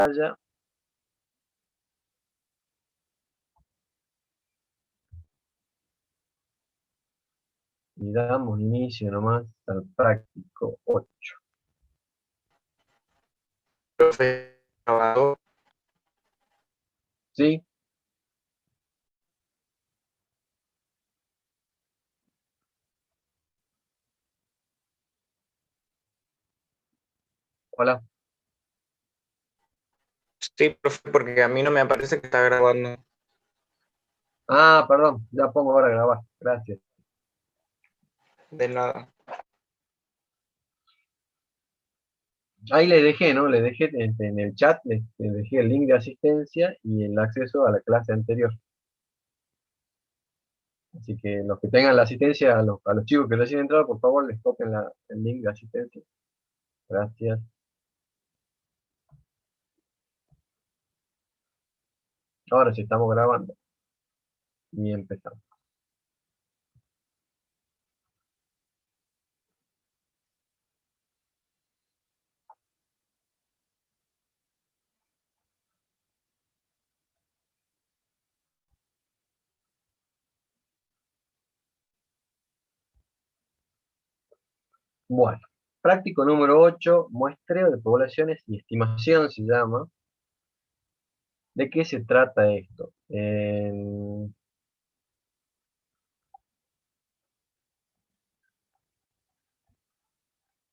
pantalla. Y damos inicio nomás al práctico 8. Profe, grabado. ¿Sí? Hola. Sí, profe, porque a mí no me aparece que está grabando. Ah, perdón, ya pongo ahora a grabar. Gracias. De nada. Ahí le dejé, ¿no? Le dejé en el chat, le dejé el link de asistencia y el acceso a la clase anterior. Así que los que tengan la asistencia, a los chicos que recién entraron, por favor, les toquen el link de asistencia. Gracias. Ahora sí estamos grabando. Y empezamos. Bueno, práctico número 8, muestreo de poblaciones y estimación se llama. ¿De qué se trata esto?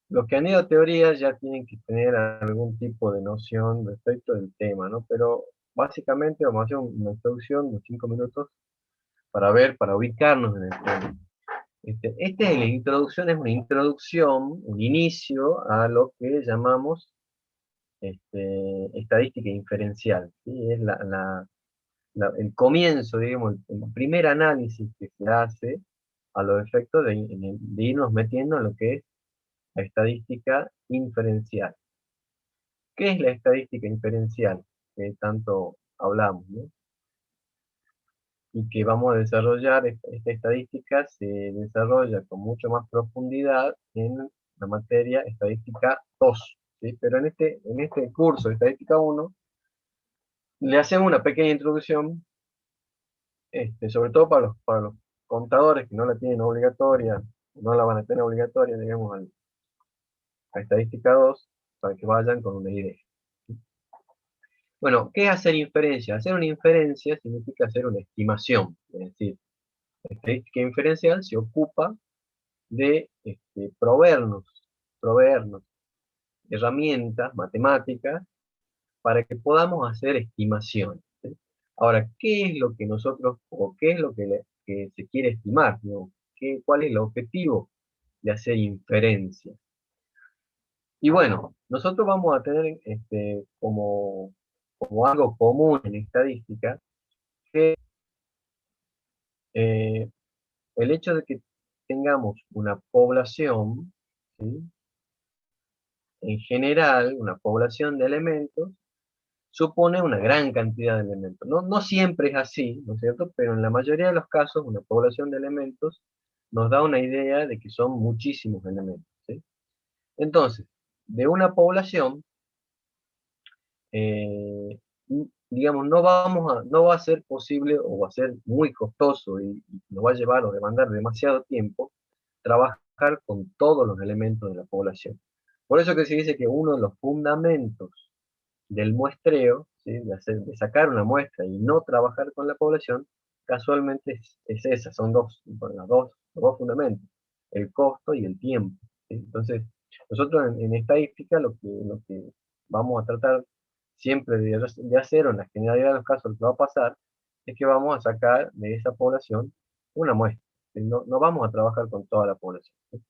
Los que han ido a teoría ya tienen que tener algún tipo de noción respecto del tema, ¿no? Pero básicamente vamos a hacer una introducción de 5 minutos para ubicarnos en el tema. La introducción, es una introducción, un inicio a lo que llamamos estadística inferencial, ¿sí? Es el comienzo, digamos, el primer análisis que se hace a los efectos de irnos metiendo en lo que es la estadística inferencial. ¿Qué es la estadística inferencial? Que tanto hablamos, ¿no? Y que vamos a desarrollar, esta estadística se desarrolla con mucho más profundidad en la materia estadística 2, ¿sí? Pero en este curso de estadística 1 le hacemos una pequeña introducción, sobre todo para los contadores que no la tienen obligatoria, no la van a tener obligatoria, digamos, a estadística 2, para que vayan con una idea. Bueno, ¿qué es hacer inferencia? Hacer una inferencia significa hacer una estimación, es decir, la estadística inferencial se ocupa de proveernos herramientas matemáticas para que podamos hacer estimaciones, ¿sí? Ahora, ¿qué es lo que nosotros, o qué es lo que se quiere estimar, ¿no? ¿Cuál es el objetivo de hacer inferencia? Y bueno, nosotros vamos a tener como algo común en estadística, que eh, el hecho de que tengamos una población, ¿sí? En general, una población de elementos supone una gran cantidad de elementos. No, no siempre es así, ¿no es cierto? Pero en la mayoría de los casos, una población de elementos nos da una idea de que son muchísimos elementos, ¿sí? Entonces, de una población, eh, digamos, no va a ser posible o va a ser muy costoso y nos va a llevar o demandar demasiado tiempo trabajar con todos los elementos de la población. Por eso que se dice que uno de los fundamentos del muestreo, ¿sí? De sacar una muestra y no trabajar con la población, casualmente es esa, son bueno, los dos fundamentos, el costo y el tiempo, ¿sí? Entonces, nosotros en estadística lo que vamos a tratar siempre de hacer, o en la generalidad de los casos lo que va a pasar, es que vamos a sacar de esa población una muestra, ¿sí? No, no vamos a trabajar con toda la población, ¿sí?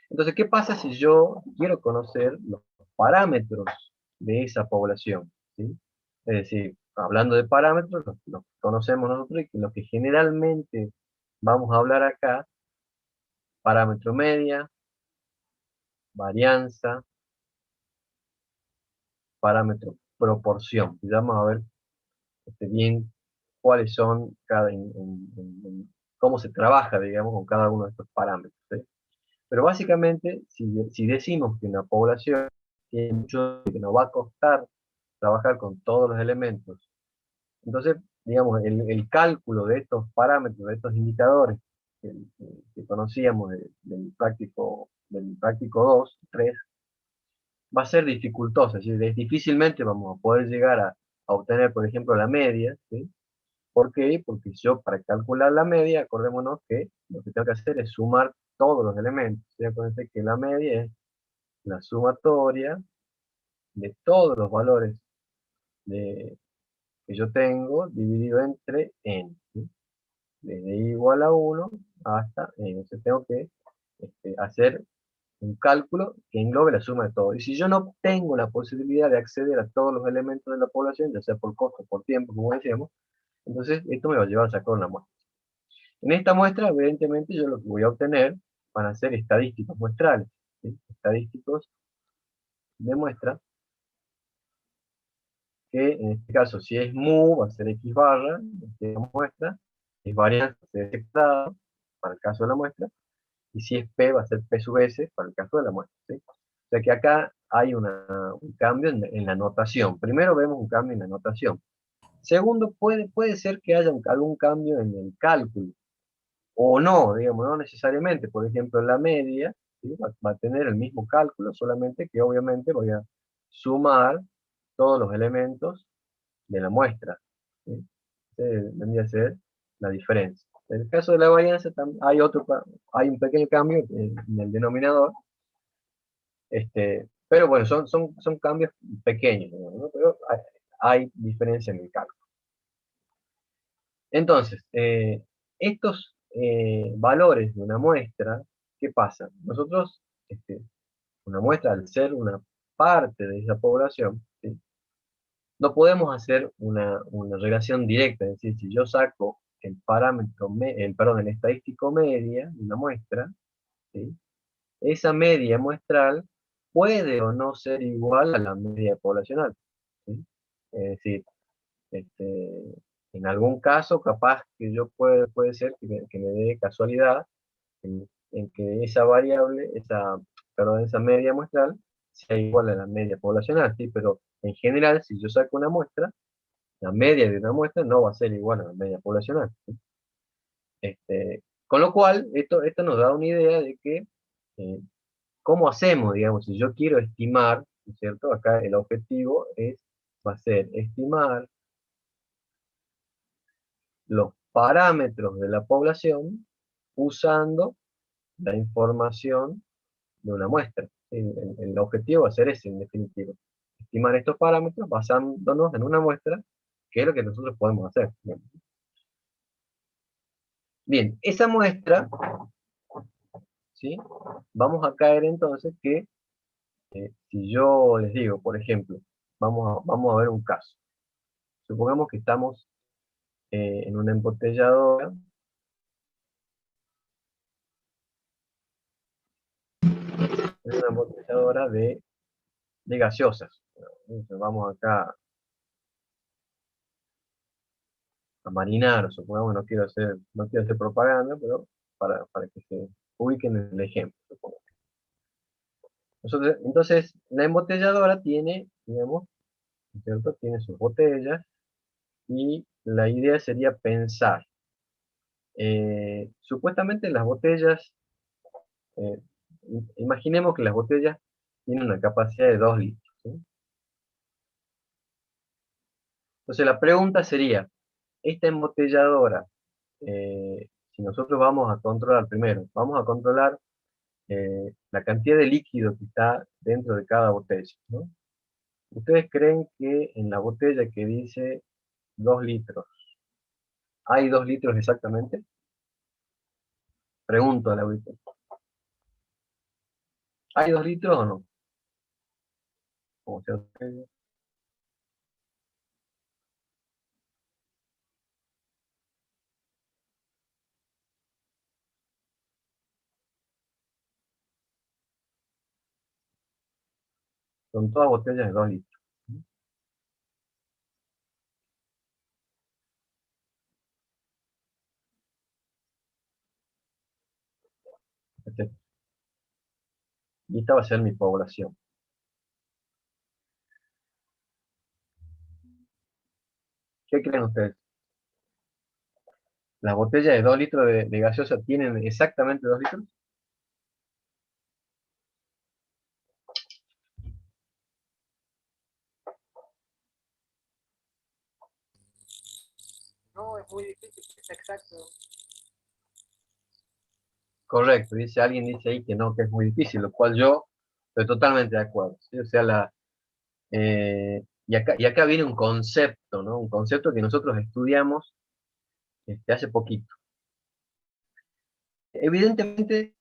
Entonces, ¿qué pasa si yo quiero conocer los parámetros de esa población, ¿sí? Es decir, hablando de parámetros, los conocemos nosotros y los que generalmente vamos a hablar acá: parámetro media, varianza, parámetro proporción. Y vamos a ver bien cuáles son cómo se trabaja, digamos, con cada uno de estos parámetros, ¿sí? Pero básicamente, si decimos que una población tiene mucho que nos va a costar trabajar con todos los elementos. Entonces, digamos, el cálculo de estos parámetros, de estos indicadores que conocíamos del práctico 2 3 va a ser dificultoso, es decir, difícilmente vamos a poder llegar a obtener, por ejemplo, la media, ¿sí? ¿Por qué? Porque yo para calcular la media, acordémonos que lo que tengo que hacer es sumar todos los elementos. ¿Sí? Acuérdense que la media es la sumatoria de todos los valores que yo tengo dividido entre n. ¿Sí? Desde i igual a 1 hasta n. Entonces tengo que hacer un cálculo que englobe la suma de todo. Y si yo no tengo la posibilidad de acceder a todos los elementos de la población, ya sea por costo, por tiempo, como decíamos, entonces esto me va a llevar a sacar una muestra. En esta muestra, evidentemente, yo lo que voy a obtener van a ser estadísticos muestrales. ¿Sí? Estadísticos de muestra, que en este caso, si es mu, va a ser x barra, de la muestra, si es varianza, va a ser x cuadrado, para el caso de la muestra, y si es p, va a ser p sub s, para el caso de la muestra. ¿Sí? O sea que acá hay un cambio en la notación. Primero vemos un cambio en la notación. Segundo, puede ser que haya algún cambio en el cálculo. O no, digamos, no necesariamente. Por ejemplo, la media, ¿sí? Va a tener el mismo cálculo, solamente que obviamente voy a sumar todos los elementos de la muestra. ¿Sí? Vendría a ser la diferencia. En el caso de la varianza hay un pequeño cambio en el denominador, pero bueno, son cambios pequeños, digamos, ¿no? Pero hay diferencia en el cálculo. Entonces, estos valores de una muestra, ¿qué pasa? Nosotros, una muestra, al ser una parte de esa población, ¿sí? No podemos hacer una relación directa, es decir, si yo saco el parámetro, el estadístico media de una muestra, ¿sí? Esa media muestral puede o no ser igual a la media poblacional, ¿sí? Es decir, este, en algún caso, capaz que puede ser que me dé casualidad en que esa variable, esa media muestral, sea igual a la media poblacional, ¿sí? Pero en general, si yo saco una muestra, la media de una muestra no va a ser igual a la media poblacional, ¿sí? Con lo cual, esto nos da una idea de que, eh, ¿cómo hacemos, digamos, si yo quiero estimar, ¿no es cierto? Acá el objetivo va a ser estimar los parámetros de la población usando la información de una muestra. El objetivo va a ser ese, en definitiva. Estimar estos parámetros basándonos en una muestra, que es lo que nosotros podemos hacer. Bien, esa muestra, ¿sí? Vamos a caer entonces que, si yo les digo, por ejemplo, vamos a ver un caso. Supongamos que estamos en una embotelladora de gaseosas. Entonces vamos acá a marinar, supongamos, no quiero hacer propaganda, pero para que se ubiquen en el ejemplo, supongamos. Entonces, la embotelladora tiene, digamos, ¿no es cierto? Tiene sus botellas, y la idea sería pensar, supuestamente las botellas, eh, imaginemos que las botellas tienen una capacidad de 2 litros, ¿sí? Entonces la pregunta sería, esta embotelladora, si nosotros vamos a controlar primero, vamos a controlar la cantidad de líquido que está dentro de cada botella, ¿no? ¿Ustedes creen que en la botella que dice 2 litros, hay 2 litros exactamente? Pregunto a la audiencia. ¿Hay 2 litros o no? Como sea, son todas botellas de 2 litros. Este, Y esta va a ser mi población. ¿Qué creen ustedes? ¿Las botellas de 2 litros de gaseosa tienen exactamente 2 litros? No, es muy difícil que sea exacto. Correcto, alguien dice ahí que no, que es muy difícil, lo cual yo estoy totalmente de acuerdo, ¿sí? O sea, y acá viene un concepto, ¿no? Un concepto que nosotros estudiamos hace poquito. Evidentemente,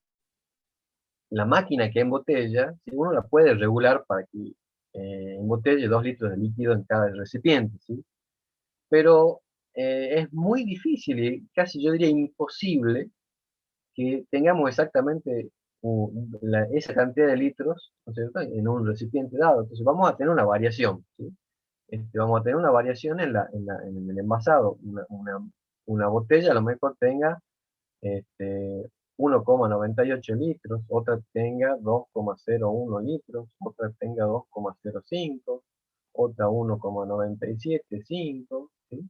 la máquina que embotella, si uno la puede regular para que embotelle 2 litros de líquido en cada recipiente, ¿sí? Pero es muy difícil y casi yo diría imposible que tengamos exactamente esa cantidad de litros, ¿no es cierto?, en un recipiente dado. Entonces vamos a tener una variación, ¿sí? Vamos a tener una variación en el envasado. Una botella a lo mejor tenga este, 1,98 litros, otra tenga 2,01 litros, otra tenga 2,05, otra 1,975, ¿sí?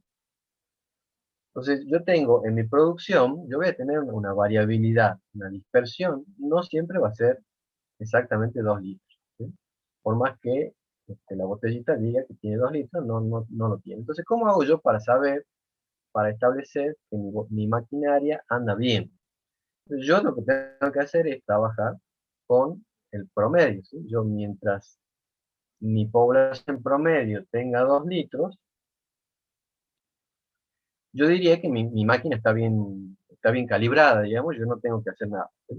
Entonces, yo tengo en mi producción, yo voy a tener una variabilidad, una dispersión, no siempre va a ser exactamente 2 litros, ¿sí? Por más que la botellita diga que tiene 2 litros, no lo tiene. Entonces, ¿cómo hago yo para saber, para establecer que mi maquinaria anda bien? Yo lo que tengo que hacer es trabajar con el promedio, ¿sí? Yo mientras mi población promedio tenga 2 litros, yo diría que mi máquina está bien calibrada, digamos, yo no tengo que hacer nada, ¿sí?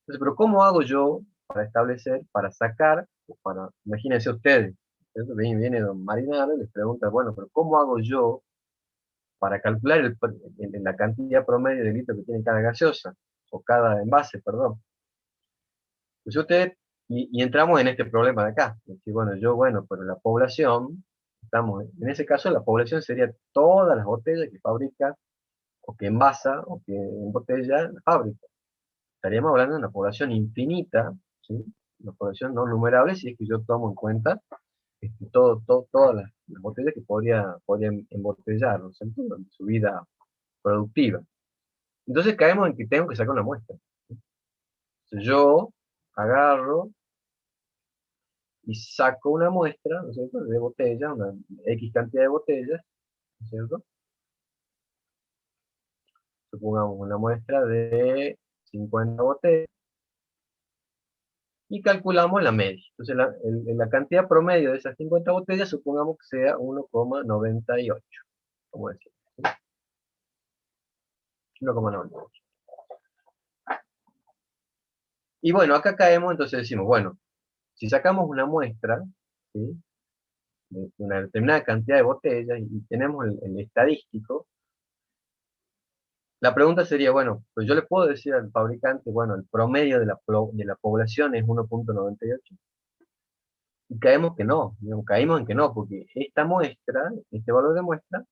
Entonces, pero ¿cómo hago yo para establecer, para sacar, imagínense ustedes, ¿cierto? Viene don Marinaro y les pregunta, bueno, pero ¿cómo hago yo para calcular la cantidad promedio de litros que tiene cada gaseosa, o cada envase, perdón? Pues y entramos en este problema de acá, es decir, bueno, pero la población, en ese caso la población sería todas las botellas que fabrica, o que envasa, o que embotella la fábrica. Estaríamos hablando de una población infinita, ¿sí? Una población no numerable, si es que yo tomo en cuenta todas las botellas que podrían embotellar, ¿no es cierto?, durante su vida productiva. Entonces caemos en que tengo que sacar una muestra. Entonces yo agarro y saco una muestra, ¿no es cierto?, de botellas, una X cantidad de botellas, ¿no es cierto? Supongamos una muestra de 50 botellas y calculamos la media. Entonces la cantidad promedio de esas 50 botellas supongamos que sea 1,98, como decir, ¿sí? 1,98. Y bueno, acá caemos, entonces decimos, bueno, si sacamos una muestra, ¿sí?, de una determinada cantidad de botellas y tenemos el estadístico, la pregunta sería, bueno, pues yo le puedo decir al fabricante, bueno, el promedio de la población es 1,98. Y caemos que no, digamos, caímos en que no, porque esta muestra, este valor de muestra,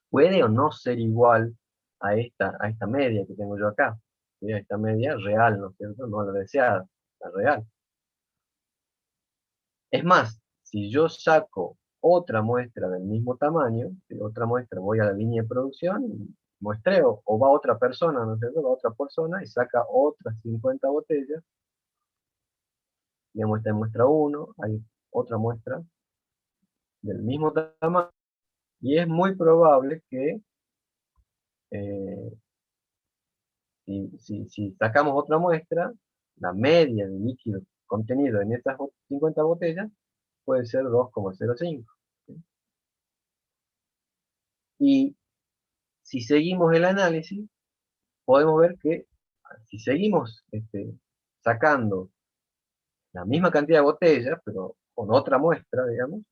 puede o no ser igual a esta media que tengo yo acá, ¿sí? A esta media real, ¿no es cierto? No la deseada, la real. Es más, si yo saco otra muestra del mismo tamaño, ¿sí?, otra muestra, voy a la línea de producción, y muestreo, o va otra persona, ¿no es cierto? Va otra persona y saca otras 50 botellas, digamos, esta es muestra 1, hay otra muestra del mismo tamaño, y es muy probable que eh, si sacamos otra muestra, la media de líquido contenido en estas 50 botellas puede ser 2,05. ¿Sí? Y si seguimos el análisis, podemos ver que si seguimos sacando la misma cantidad de botellas, pero con otra muestra, digamos,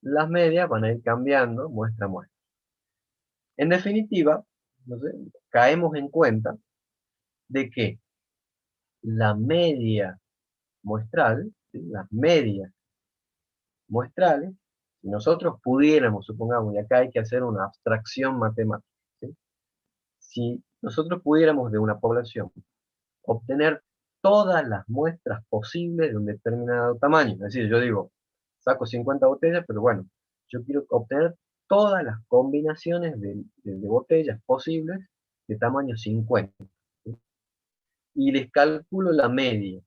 las medias van a ir cambiando muestra a muestra. En definitiva, no sé, caemos en cuenta de que la media muestral, ¿sí?, las medias muestrales, si nosotros pudiéramos, supongamos, y acá hay que hacer una abstracción matemática, ¿sí?, si nosotros pudiéramos de una población obtener todas las muestras posibles de un determinado tamaño, es decir, yo digo, saco 50 botellas, pero bueno, yo quiero obtener todas las combinaciones de botellas posibles de tamaño 50, ¿sí? Y les calculo la media,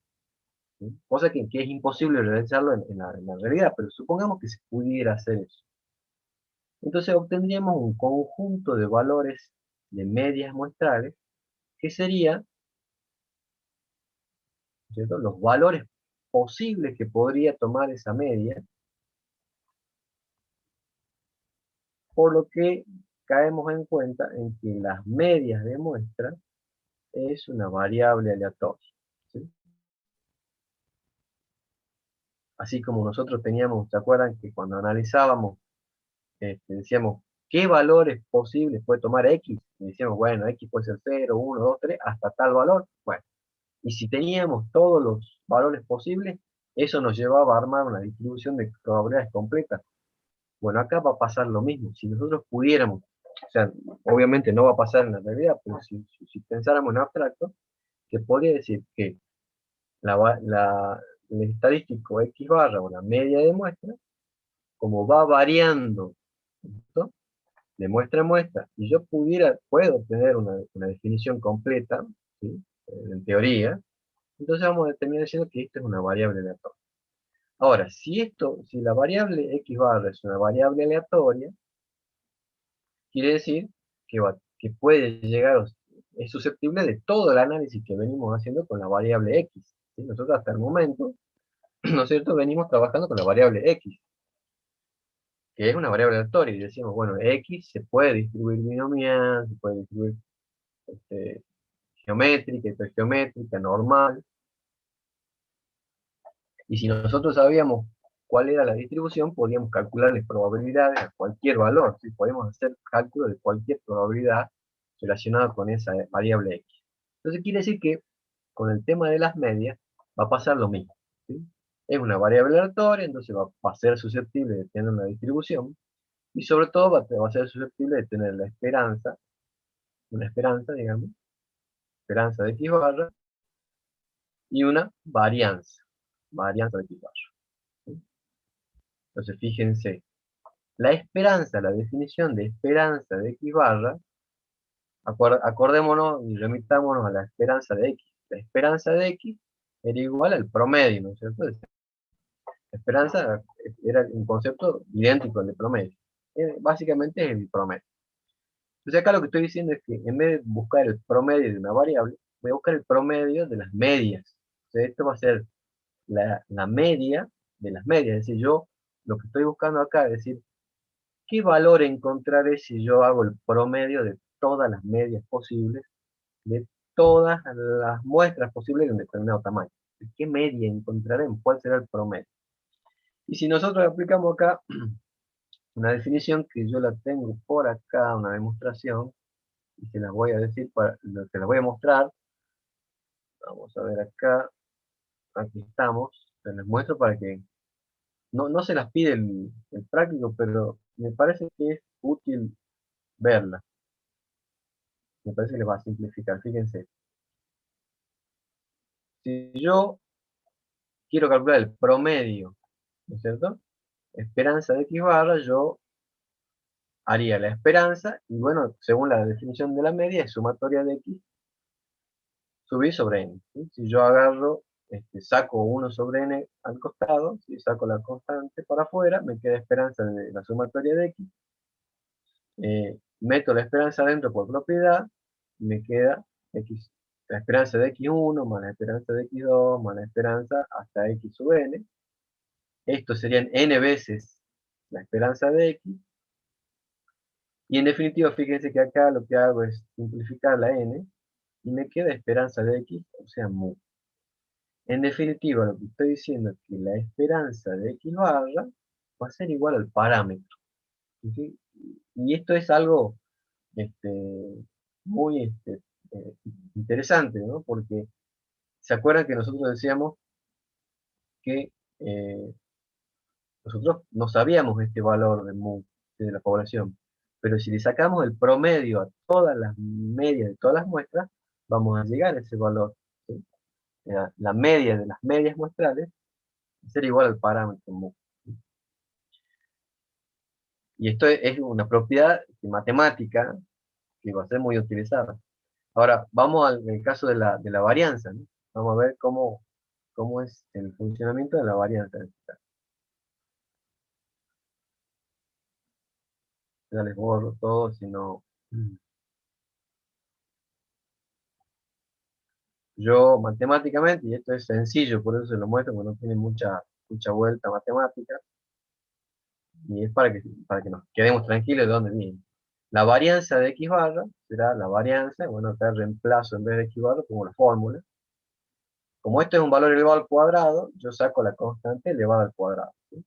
¿sí? Cosa que es imposible realizarlo en la realidad, pero supongamos que se pudiera hacer eso. Entonces obtendríamos un conjunto de valores de medias muestrales, que sería, ¿cierto?, los valores posibles que podría tomar esa media, por lo que caemos en cuenta en que las medias de muestra es una variable aleatoria, ¿sí? Así como nosotros teníamos, ¿se acuerdan que cuando analizábamos, decíamos, ¿qué valores posibles puede tomar X? Y decíamos, bueno, X puede ser 0, 1, 2, 3, hasta tal valor. Bueno, y si teníamos todos los valores posibles, eso nos llevaba a armar una distribución de probabilidades completas. Bueno, acá va a pasar lo mismo. Si nosotros pudiéramos, o sea, obviamente no va a pasar en la realidad, pero si pensáramos en abstracto, se podría decir que el estadístico X barra o la media de muestra, como va variando, ¿no?, de muestra a muestra, y yo puedo obtener una definición completa, ¿sí?, en teoría, entonces vamos a terminar diciendo que esto es una variable aleatoria. Ahora, si la variable X barra es una variable aleatoria, quiere decir que puede llegar, es susceptible de todo el análisis que venimos haciendo con la variable X, ¿sí? Nosotros hasta el momento, ¿no es cierto?, venimos trabajando con la variable X, que es una variable aleatoria, y decimos, bueno, X se puede distribuir binomial, se puede distribuir este, geométrica, hipergeométrica, normal, y si nosotros sabíamos cuál era la distribución, podíamos calcularles probabilidades a cualquier valor, ¿sí? Podemos hacer cálculo de cualquier probabilidad relacionada con esa variable X. Entonces quiere decir que con el tema de las medias va a pasar lo mismo, ¿sí? Es una variable aleatoria, entonces va a ser susceptible de tener una distribución, y sobre todo va a ser susceptible de tener la esperanza, una esperanza, digamos, esperanza de X barra, y una varianza de X barra, ¿sí? Entonces fíjense, la esperanza, la definición de esperanza de X barra, acordémonos y remitámonos a la esperanza de X. La esperanza de X era igual al promedio, ¿no es cierto? La esperanza era un concepto idéntico al de promedio. Básicamente es el promedio. Entonces acá lo que estoy diciendo es que en vez de buscar el promedio de una variable, voy a buscar el promedio de las medias. O sea, esto va a ser la media de las medias. Es decir, yo lo que estoy buscando acá es decir, ¿qué valor encontraré si yo hago el promedio de todas las medias posibles, de todas las muestras posibles de un determinado tamaño? ¿Qué media encontraremos? ¿Cuál será el promedio? Y si nosotros aplicamos acá una definición que yo la tengo por acá, una demostración, y se las voy a decir, se las voy a mostrar. Vamos a ver acá, aquí estamos, se las muestro para que no se las pide el práctico, pero me parece que es útil verla. Me parece que les va a simplificar. Fíjense, si yo quiero calcular el promedio, ¿no es cierto?, esperanza de X barra, yo haría la esperanza, y bueno, según la definición de la media, es sumatoria de X subir sobre N, ¿sí? Si yo agarro, saco 1 sobre N al costado, si saco la constante para afuera, me queda esperanza de la sumatoria de X, meto la esperanza dentro por propiedad, y me queda X, la esperanza de X1 más la esperanza de X2 más la esperanza hasta X sub N. Esto serían N veces la esperanza de X. Y en definitiva, fíjense que acá lo que hago es simplificar la N y me queda esperanza de X, o sea, mu. En definitiva, lo que estoy diciendo es que la esperanza de X barra va a ser igual al parámetro, ¿sí? Y esto es algo este, muy eh, interesante, ¿no? Porque se acuerdan que nosotros decíamos que nosotros no sabíamos este valor de mu de la población, pero si le sacamos el promedio a todas las medias de todas las muestras, vamos a llegar a ese valor, ¿sí? La media de las medias muestrales va a ser igual al parámetro mu. Y esto es una propiedad matemática que va a ser muy utilizada. Ahora, vamos al el caso de la varianza, ¿no? Vamos a ver cómo es el funcionamiento de la varianza. Ya les borro todo, si no... Yo matemáticamente, y esto es sencillo, por eso se lo muestro, porque no tiene mucha vuelta matemática, y es para que nos quedemos tranquilos de dónde viene. La varianza de x barra será la varianza, bueno, acá reemplazo en vez de x barra como la fórmula. Como esto es un valor elevado al cuadrado, yo saco la constante elevada al cuadrado. ¿Sí?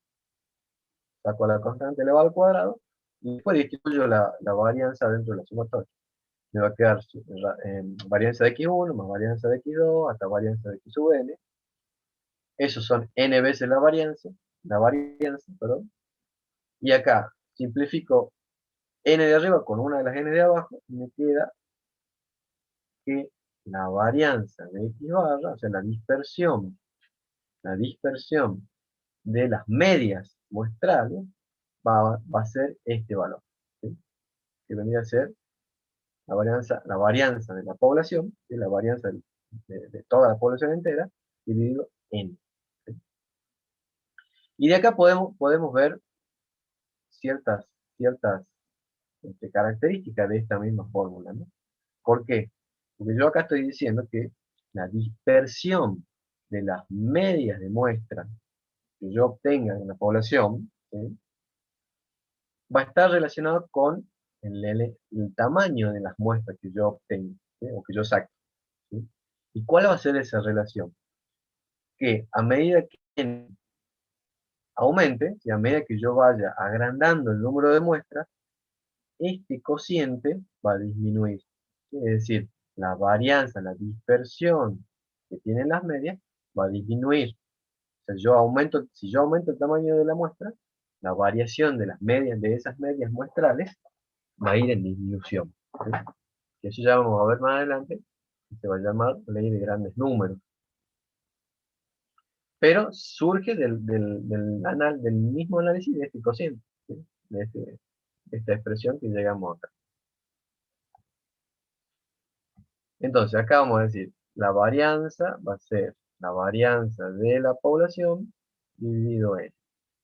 Saco la constante elevada al cuadrado, y después distribuyo la varianza dentro de la sumatoria. Me va a quedar varianza de x1 más varianza de x2 hasta varianza de x sub n. Esos son n veces la varianza, perdón. Y acá simplifico n de arriba con una de las n de abajo y me queda que la varianza de x barra, o sea, la dispersión de las medias muestrales va a ser este valor, ¿sí? Que vendría a ser la varianza de la población, ¿sí? La varianza de toda la población entera, dividido n. ¿Sí? Y de acá podemos ver ciertas características de esta misma fórmula, ¿no? ¿Por qué? Porque yo acá estoy diciendo que la dispersión de las medias de muestra que yo obtenga en la población, ¿sí? Va a estar relacionado con el tamaño de las muestras que yo obtengo, ¿sí? O que yo saque, ¿sí? ¿Y cuál va a ser esa relación? Que a medida que aumente, y a medida que yo vaya agrandando el número de muestras, este cociente va a disminuir. Es decir, la varianza, la dispersión que tienen las medias va a disminuir. O sea, si yo aumento el tamaño de la muestra, la variación de las medias, de esas medias muestrales, va a ir en disminución. ¿Sí? Y eso ya vamos a ver más adelante, que se va a llamar ley de grandes números. Pero surge del mismo análisis de este cociente, ¿sí? De esta expresión que llegamos acá. Entonces, acá vamos a decir, la varianza va a ser la varianza de la población dividido n.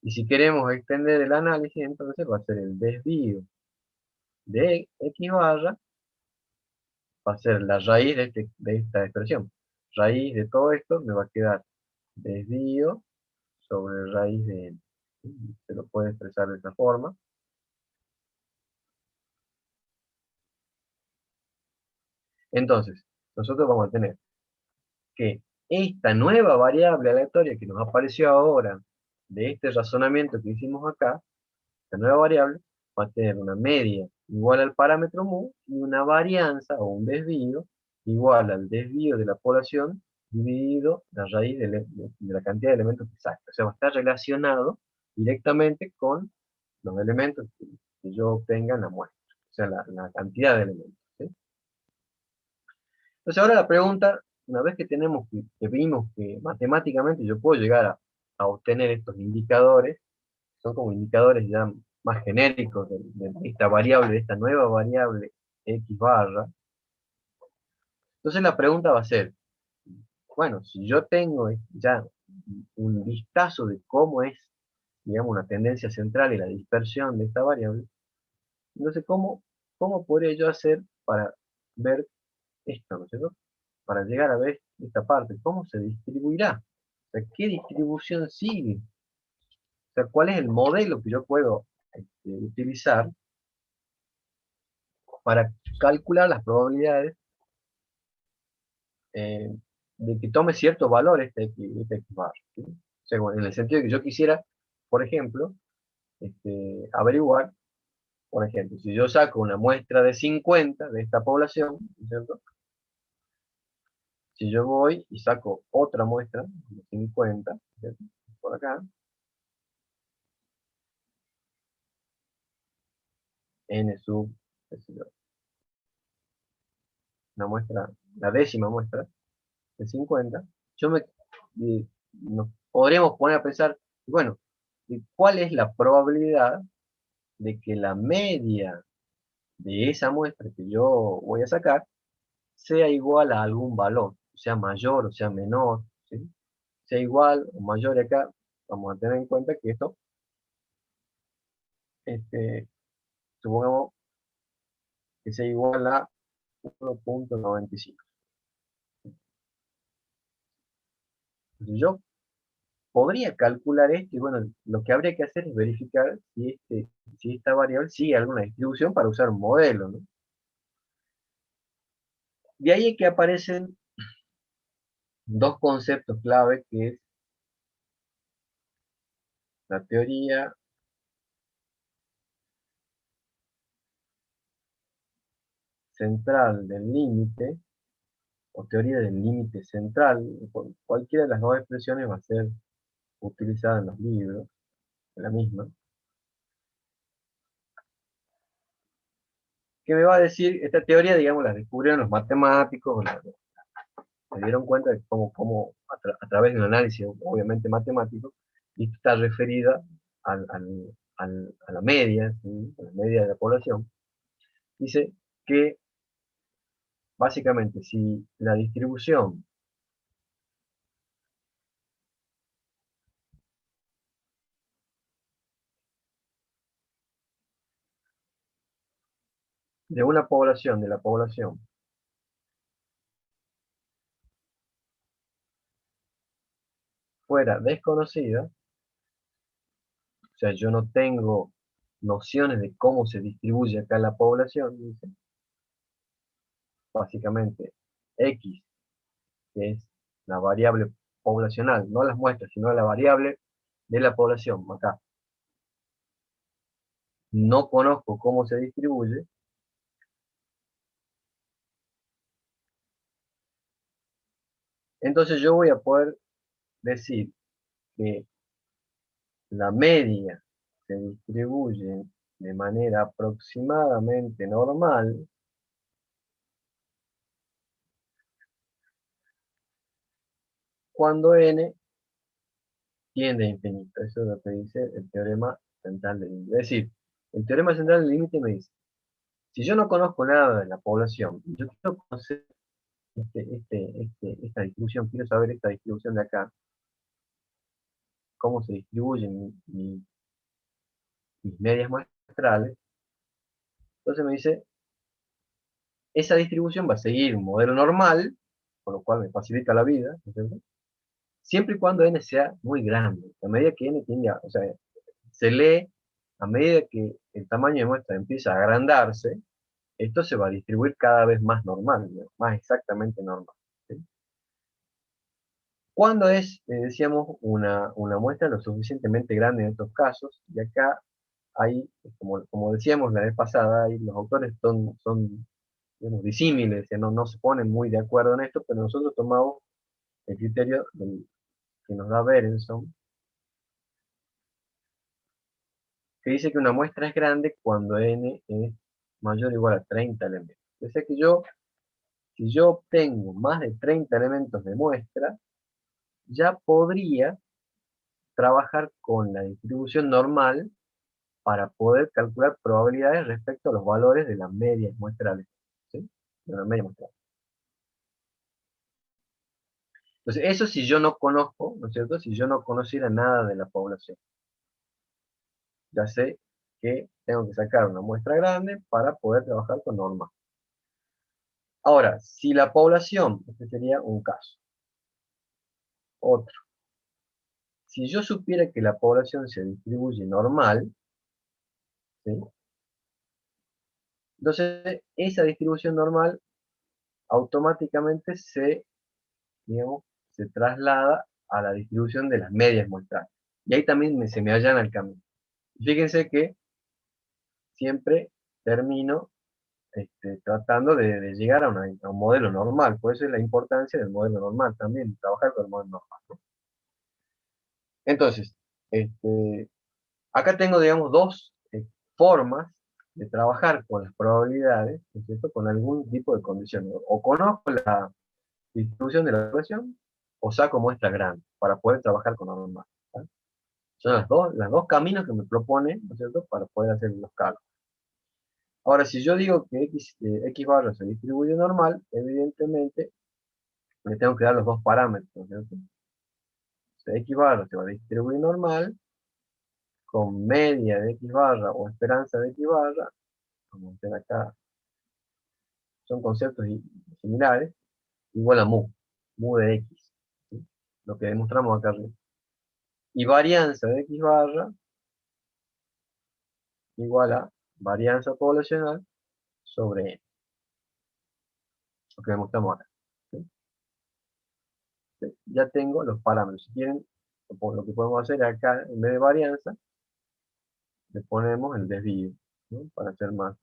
Y si queremos extender el análisis, entonces va a ser el desvío de x barra, va a ser la raíz de esta expresión. Raíz de todo esto me va a quedar desvío sobre raíz de n. Se lo puede expresar de esta forma. Entonces, nosotros vamos a tener que esta nueva variable aleatoria que nos apareció ahora de este razonamiento que hicimos acá, esta nueva variable va a tener una media igual al parámetro mu y una varianza o un desvío igual al desvío de la población dividido la raíz de la cantidad de elementos exactos. O sea, va a estar relacionado directamente con los elementos que yo obtenga en la muestra, o sea, la cantidad de elementos. ¿Sí? Entonces ahora la pregunta, una vez que vimos que matemáticamente yo puedo llegar a obtener estos indicadores, son como indicadores ya más genéricos de esta variable, de esta nueva variable x barra. Entonces la pregunta va a ser, bueno, si yo tengo ya un vistazo de cómo es, digamos, una tendencia central y la dispersión de esta variable, entonces ¿cómo podría yo hacer para ver esto, ¿no es cierto? Para llegar a ver esta parte, ¿cómo se distribuirá? O sea, ¿qué distribución sigue? O sea, ¿cuál es el modelo que yo puedo utilizar para calcular las probabilidades eh, de que tome cierto valor este X bar? ¿Sí? O sea, en el sentido de que yo quisiera, por ejemplo, averiguar, por ejemplo, si yo saco una muestra de 50 de esta población, ¿cierto? Si yo voy y saco otra muestra de 50, ¿cierto? Por acá, n sub, qué sé yo, una muestra, la décima muestra de 50, yo nos podríamos poner a pensar, bueno, ¿cuál es la probabilidad de que la media de esa muestra que yo voy a sacar sea igual a algún valor, sea mayor o sea menor, ¿sí? Sea igual o mayor, y acá vamos a tener en cuenta que esto, supongamos que sea igual a 1,95. Entonces yo podría calcular esto y bueno, lo que habría que hacer es verificar si esta variable sigue alguna distribución para usar un modelo, ¿no? De ahí es que aparecen dos conceptos clave, que es la teoría central del límite, o teoría del límite central. Cualquiera de las dos expresiones va a ser utilizada en los libros, en la misma, que me va a decir, esta teoría, digamos, la descubrieron los matemáticos, se dieron cuenta de cómo a través de un análisis, obviamente matemático, y esto está referida a la media, ¿sí? A la media de la población. Dice que, básicamente, si la distribución de una población, de la población, fuera desconocida, o sea, yo no tengo nociones de cómo se distribuye acá la población, dice, básicamente X, que es la variable poblacional, no las muestras, sino la variable de la población, acá. No conozco cómo se distribuye, entonces yo voy a poder decir que la media se distribuye de manera aproximadamente normal cuando n tiende a infinito. Eso es lo que dice el teorema central del límite. Es decir, el teorema central del límite me dice, si yo no conozco nada de la población, yo quiero conocer esta distribución, quiero saber esta distribución de acá, cómo se distribuyen mis medias muestrales, entonces me dice, esa distribución va a seguir un modelo normal, con lo cual me facilita la vida, ¿no es cierto? Siempre y cuando n sea muy grande. A medida que n tiende o sea, se lee, a medida que el tamaño de muestra empieza a agrandarse, esto se va a distribuir cada vez más normal, ¿no? Más exactamente normal, ¿sí? Cuando es, decíamos, una muestra lo suficientemente grande en estos casos, y acá hay, como decíamos la vez pasada, ahí los autores son digamos, disímiles, no se ponen muy de acuerdo en esto, pero nosotros tomamos el criterio que nos da Berenson, que dice que una muestra es grande cuando n es mayor o igual a 30 elementos. O sea que si yo obtengo más de 30 elementos de muestra, ya podría trabajar con la distribución normal para poder calcular probabilidades respecto a los valores de las medias muestrales, ¿sí? De la media muestral. Entonces, eso si yo no conozco, ¿no es cierto? Si yo no conociera nada de la población. Ya sé que tengo que sacar una muestra grande para poder trabajar con normas. Ahora, si la población, este sería un caso. Otro. Si yo supiera que la población se distribuye normal, ¿sí? Entonces esa distribución normal automáticamente digamos, se traslada a la distribución de las medias muestrales. Y ahí también se me allana el camino. Fíjense que siempre termino tratando de llegar a un modelo normal. Por eso es la importancia del modelo normal también, trabajar con el modelo normal, ¿no? Entonces, acá tengo, digamos, dos formas de trabajar con las probabilidades, ¿no es cierto? Con algún tipo de condición. O conozco la distribución de la población, o saco muestra grande para poder trabajar con normal, ¿vale? Son las dos caminos que me propone, ¿no es cierto?, para poder hacer los cálculos. Ahora, si yo digo que x barra se distribuye normal, evidentemente me tengo que dar los dos parámetros, ¿no es cierto? O sea, x barra se va a distribuir normal con media de x barra o esperanza de x barra, vamos a hacer acá, son conceptos similares, igual a mu de x, ¿sí? Lo que demostramos acá arriba. Y varianza de x barra igual a varianza poblacional sobre n, lo que demostramos acá. ¿Sí? ¿Sí? Ya tengo los parámetros. Si quieren, lo que podemos hacer acá, en vez de varianza, le ponemos el desvío, ¿no?, para ser más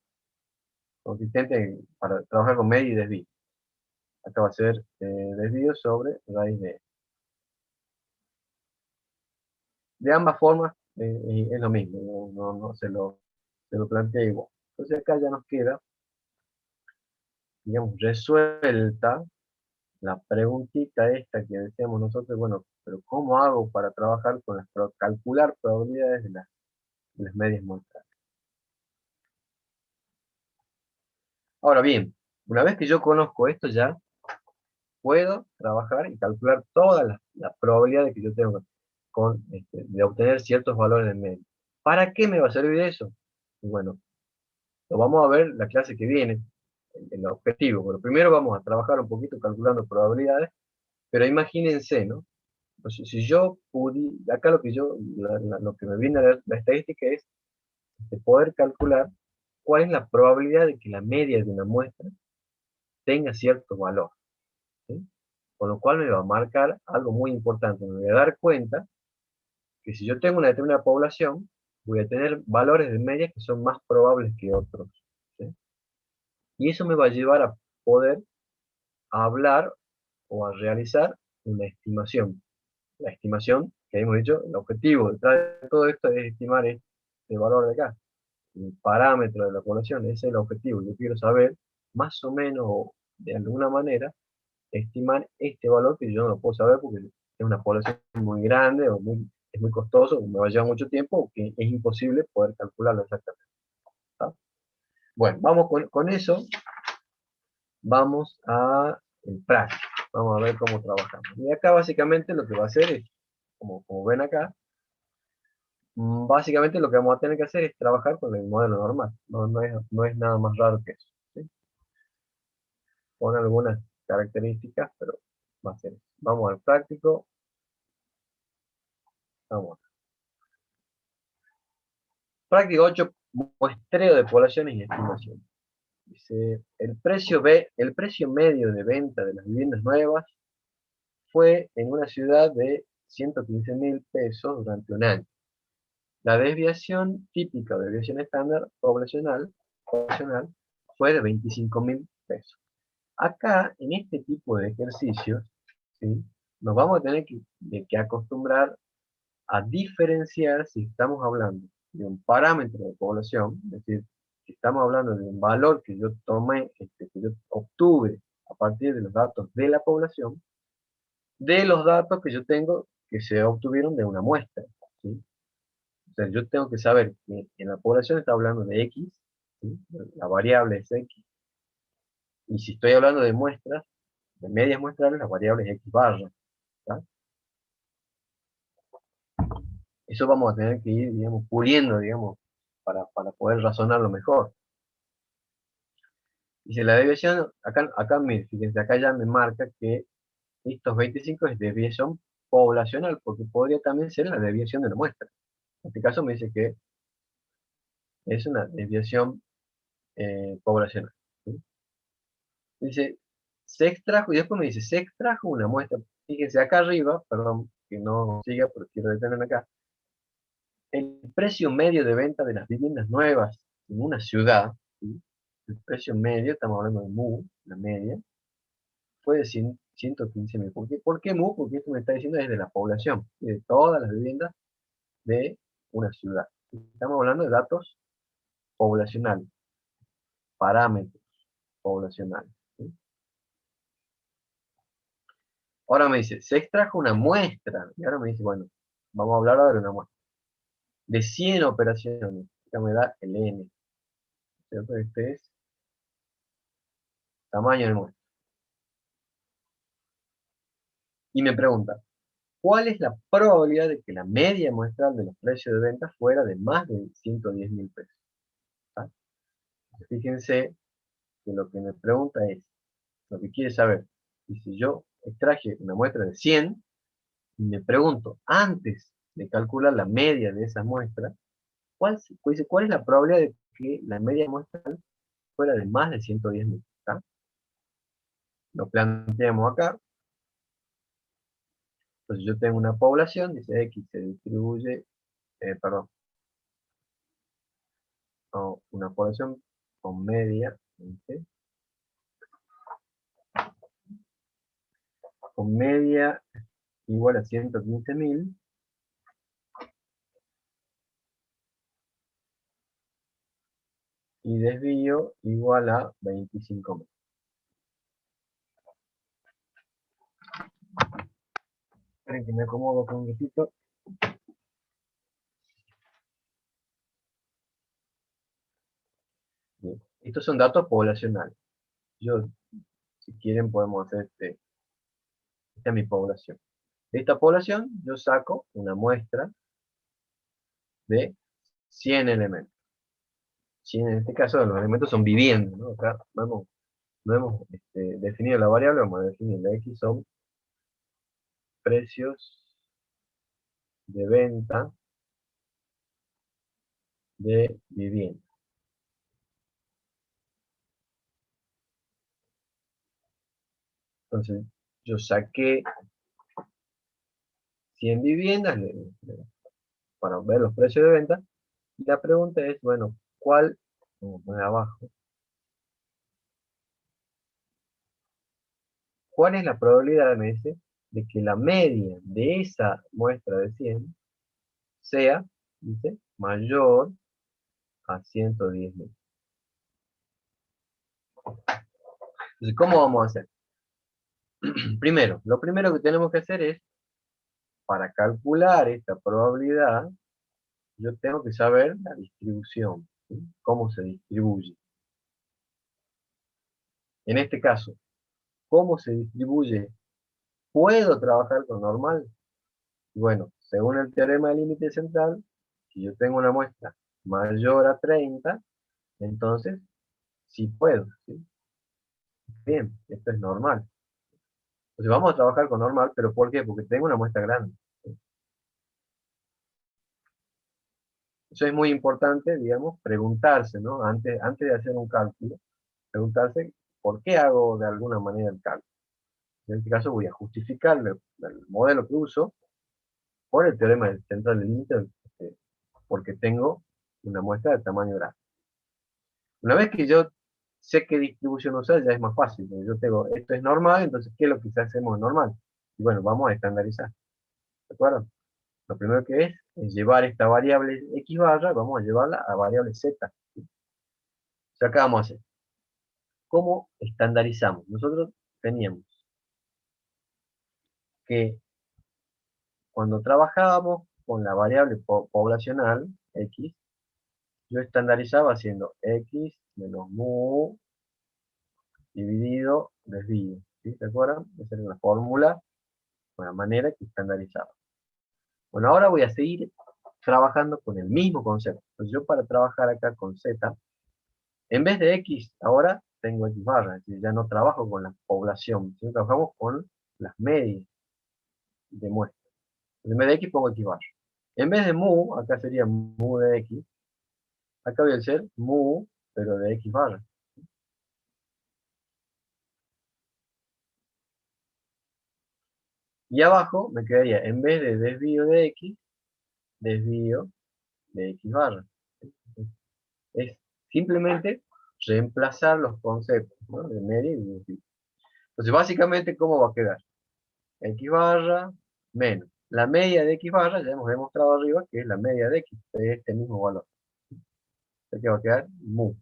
consistente, para trabajar con medio y desvío. Acá va a ser desvío sobre raíz de n. De ambas formas es lo mismo, no se lo plantea igual. Entonces acá ya nos queda, digamos, resuelta la preguntita esta que decíamos nosotros, bueno, pero ¿cómo hago para trabajar con calcular probabilidades de las medias muestras? Ahora bien, una vez que yo conozco esto ya, puedo trabajar y calcular todas las probabilidades que yo tengo de obtener ciertos valores en medio. ¿Para qué me va a servir eso? Y bueno, lo vamos a ver la clase que viene, el objetivo. Bueno, primero vamos a trabajar un poquito calculando probabilidades, pero imagínense, ¿no? Entonces, si yo pudiera, acá lo que me viene a la estadística es poder calcular cuál es la probabilidad de que la media de una muestra tenga cierto valor, ¿sí? Con lo cual me va a marcar algo muy importante. Me voy a dar cuenta que si yo tengo una determinada población, voy a tener valores de media que son más probables que otros, ¿sí? Y eso me va a llevar a poder hablar o a realizar una estimación. La estimación, que hemos dicho, el objetivo detrás de todo esto es estimar este valor de acá, el parámetro de la población, ese es el objetivo. Yo quiero saber, más o menos, o de alguna manera, estimar este valor que yo no lo puedo saber porque es una población muy grande o es muy costoso, o me va a llevar mucho tiempo, o que es imposible poder calcularlo exactamente, ¿tá? Bueno, vamos con eso, vamos a el práctico. Vamos a ver cómo trabajamos. Y acá básicamente lo que va a hacer es, como ven acá, básicamente lo que vamos a tener que hacer es trabajar con el modelo normal. No es nada más raro que eso, ¿sí? Con algunas características, pero va a ser eso. Vamos al práctico. Vamos. Práctica 8, muestreo de poblaciones y estimación. Dice, el precio medio de venta de las viviendas nuevas fue en una ciudad de 115.000 pesos durante un año. La desviación típica o desviación estándar poblacional fue de 25.000 pesos. Acá, en este tipo de ejercicios, ¿sí?, nos vamos a tener que acostumbrar a diferenciar si estamos hablando de un parámetro de población, es decir, si estamos hablando de un valor que yo tomé, que yo obtuve a partir de los datos de la población, de los datos que yo tengo que se obtuvieron de una muestra, ¿sí? O sea, yo tengo que saber que en la población está hablando de X, ¿sí?, la variable es X, y si estoy hablando de muestras, de medias muestrales, la variable es X barra, ¿tá? Eso vamos a tener que ir, digamos, puliendo, digamos, para poder razonarlo mejor. Dice, la desviación, fíjense, acá ya me marca que estos 25 es desviación poblacional, porque podría también ser la desviación de la muestra. En este caso me dice que es una desviación poblacional, ¿sí? Dice, se extrajo, y después me dice, se extrajo una muestra. Fíjense acá arriba, perdón que no siga, pero quiero detenerme acá. El precio medio de venta de las viviendas nuevas en una ciudad, ¿sí?, el precio medio, estamos hablando de MU, la media, fue de 115.000. ¿Por qué MU? Porque esto me está diciendo desde la población, de todas las viviendas de una ciudad. Estamos hablando de datos poblacionales, parámetros poblacionales, ¿sí? Ahora me dice, se extrajo una muestra, y ahora me dice, bueno, vamos a hablar ahora de una muestra. de 100 operaciones. Acá me da el N, ¿cierto? Este es tamaño de muestra. Y me pregunta, ¿cuál es la probabilidad de que la media muestral de los precios de venta fuera de más de 110.000 pesos? ¿Ah? Fíjense que lo que me pregunta es, lo que quiere saber, y si yo extraje una muestra de 100, y me pregunto, antes de calcular la media de esa muestra, ¿cuál es la probabilidad de que la media muestral fuera de más de 110.000? ¿Está? Lo planteamos acá. Entonces yo tengo una población, dice X se distribuye, perdón, no, una población con media, ¿sí? Con media igual a 115.000, y desvío igual a 25.000. Esperen que me acomodo con un poquito. Bien. Estos son datos poblacionales. Yo, si quieren, podemos hacer esta es mi población. De esta población, yo saco una muestra de 100 elementos. 100 en este caso, los elementos son viviendas, ¿no? Acá no hemos definido la variable, vamos a definir la X son precios de venta de vivienda. Entonces, yo saqué 100 viviendas para ver los precios de venta, y la pregunta es, bueno, ¿cuál, vamos a poner abajo, cuál es la probabilidad, me dice, de que la media de esa muestra de 100 sea, dice, mayor a 110.000? Entonces, ¿cómo vamos a hacer? Primero, lo primero que tenemos que hacer es, para calcular esta probabilidad, yo tengo que saber la distribución, ¿sí? Cómo se distribuye. En este caso, ¿cómo se distribuye? ¿Puedo trabajar con normal? Bueno, según el teorema del límite central, si yo tengo una muestra mayor a 30, entonces sí puedo, ¿sí? Bien, esto es normal. Entonces vamos a trabajar con normal, pero ¿por qué? Porque tengo una muestra grande. Eso es muy importante, digamos, preguntarse, ¿no? Antes de hacer un cálculo, preguntarse por qué hago de alguna manera el cálculo. En este caso voy a justificar el modelo que uso por el teorema del central del límite, porque tengo una muestra de tamaño grande. Una vez que yo sé qué distribución usar, ya es más fácil. Porque yo tengo, esto es normal, entonces, ¿qué es lo que hacemos normal? Y bueno, vamos a estandarizar. ¿De acuerdo? Lo primero que es llevar esta variable x barra, vamos a llevarla a variable z. ¿Sí? O sea, acá vamos a hacer. ¿Cómo estandarizamos? Nosotros teníamos que cuando trabajábamos con la variable poblacional, x, yo estandarizaba haciendo x menos mu dividido desvío. ¿Sí? ¿Se acuerdan? Esa era la fórmula, una manera que estandarizaba. Bueno, ahora voy a seguir trabajando con el mismo concepto. Entonces yo, para trabajar acá con z, en vez de x, ahora tengo x barra, es decir, ya no trabajo con la población, sino trabajamos con las medias de muestra. En vez de x pongo x barra. En vez de mu, acá sería mu de x, acá voy a hacer mu, pero de x barra. Y abajo me quedaría, en vez de desvío de x, desvío de x barra. Es simplemente reemplazar los conceptos, ¿no? De media y de desvío. Entonces, básicamente, ¿cómo va a quedar? X barra menos la media de x barra, ya hemos demostrado arriba que es la media de x, de este mismo valor. Así que va a quedar mu.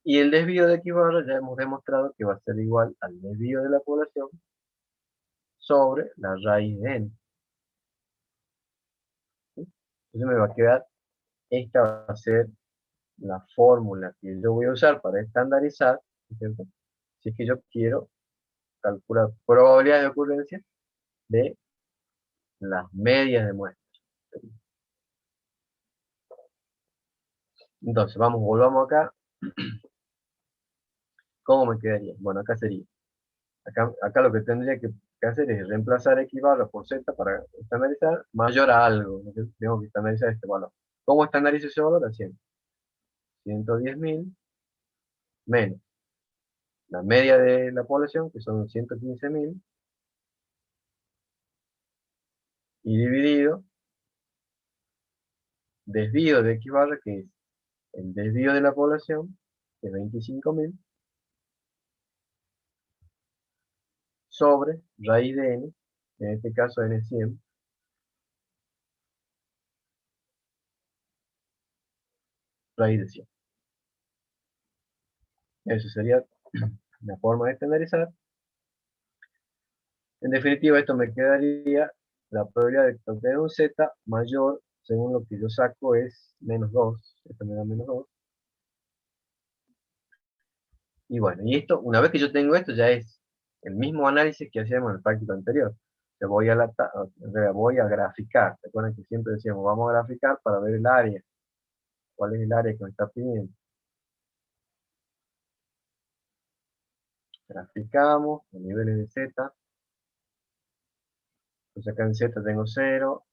Y el desvío de x barra ya hemos demostrado que va a ser igual al desvío de la población sobre la raíz de n. Entonces me va a quedar, esta va a ser la fórmula que yo voy a usar para estandarizar, ¿no es cierto? Si es que yo quiero calcular probabilidad de ocurrencia de las medias de muestras. Entonces, volvamos acá. ¿Cómo me quedaría? Bueno, acá sería. Acá lo que tendría que hacer es reemplazar x barra por z para estandarizar mayor a algo. ¿No? Tengo que estandarizar este valor. ¿Cómo estandarizo ese valor? Haciendo 110.000 menos la media de la población, que son 115.000, y dividido desvío de x barra, que es el desvío de la población, que es 25.000, sobre raíz de n, en este caso n es 100, raíz de 100. Eso sería la forma de estandarizar. En definitiva, esto me quedaría la probabilidad de obtener un z mayor, según lo que yo saco, es menos 2. Esto me da menos 2. Y bueno, y esto, una vez que yo tengo esto, ya es el mismo análisis que hacíamos en el práctico anterior. Te voy voy a graficar. Recuerden que siempre decíamos, vamos a graficar para ver el área. ¿Cuál es el área que me está pidiendo? Graficamos los niveles de z. Entonces acá en z tengo 0,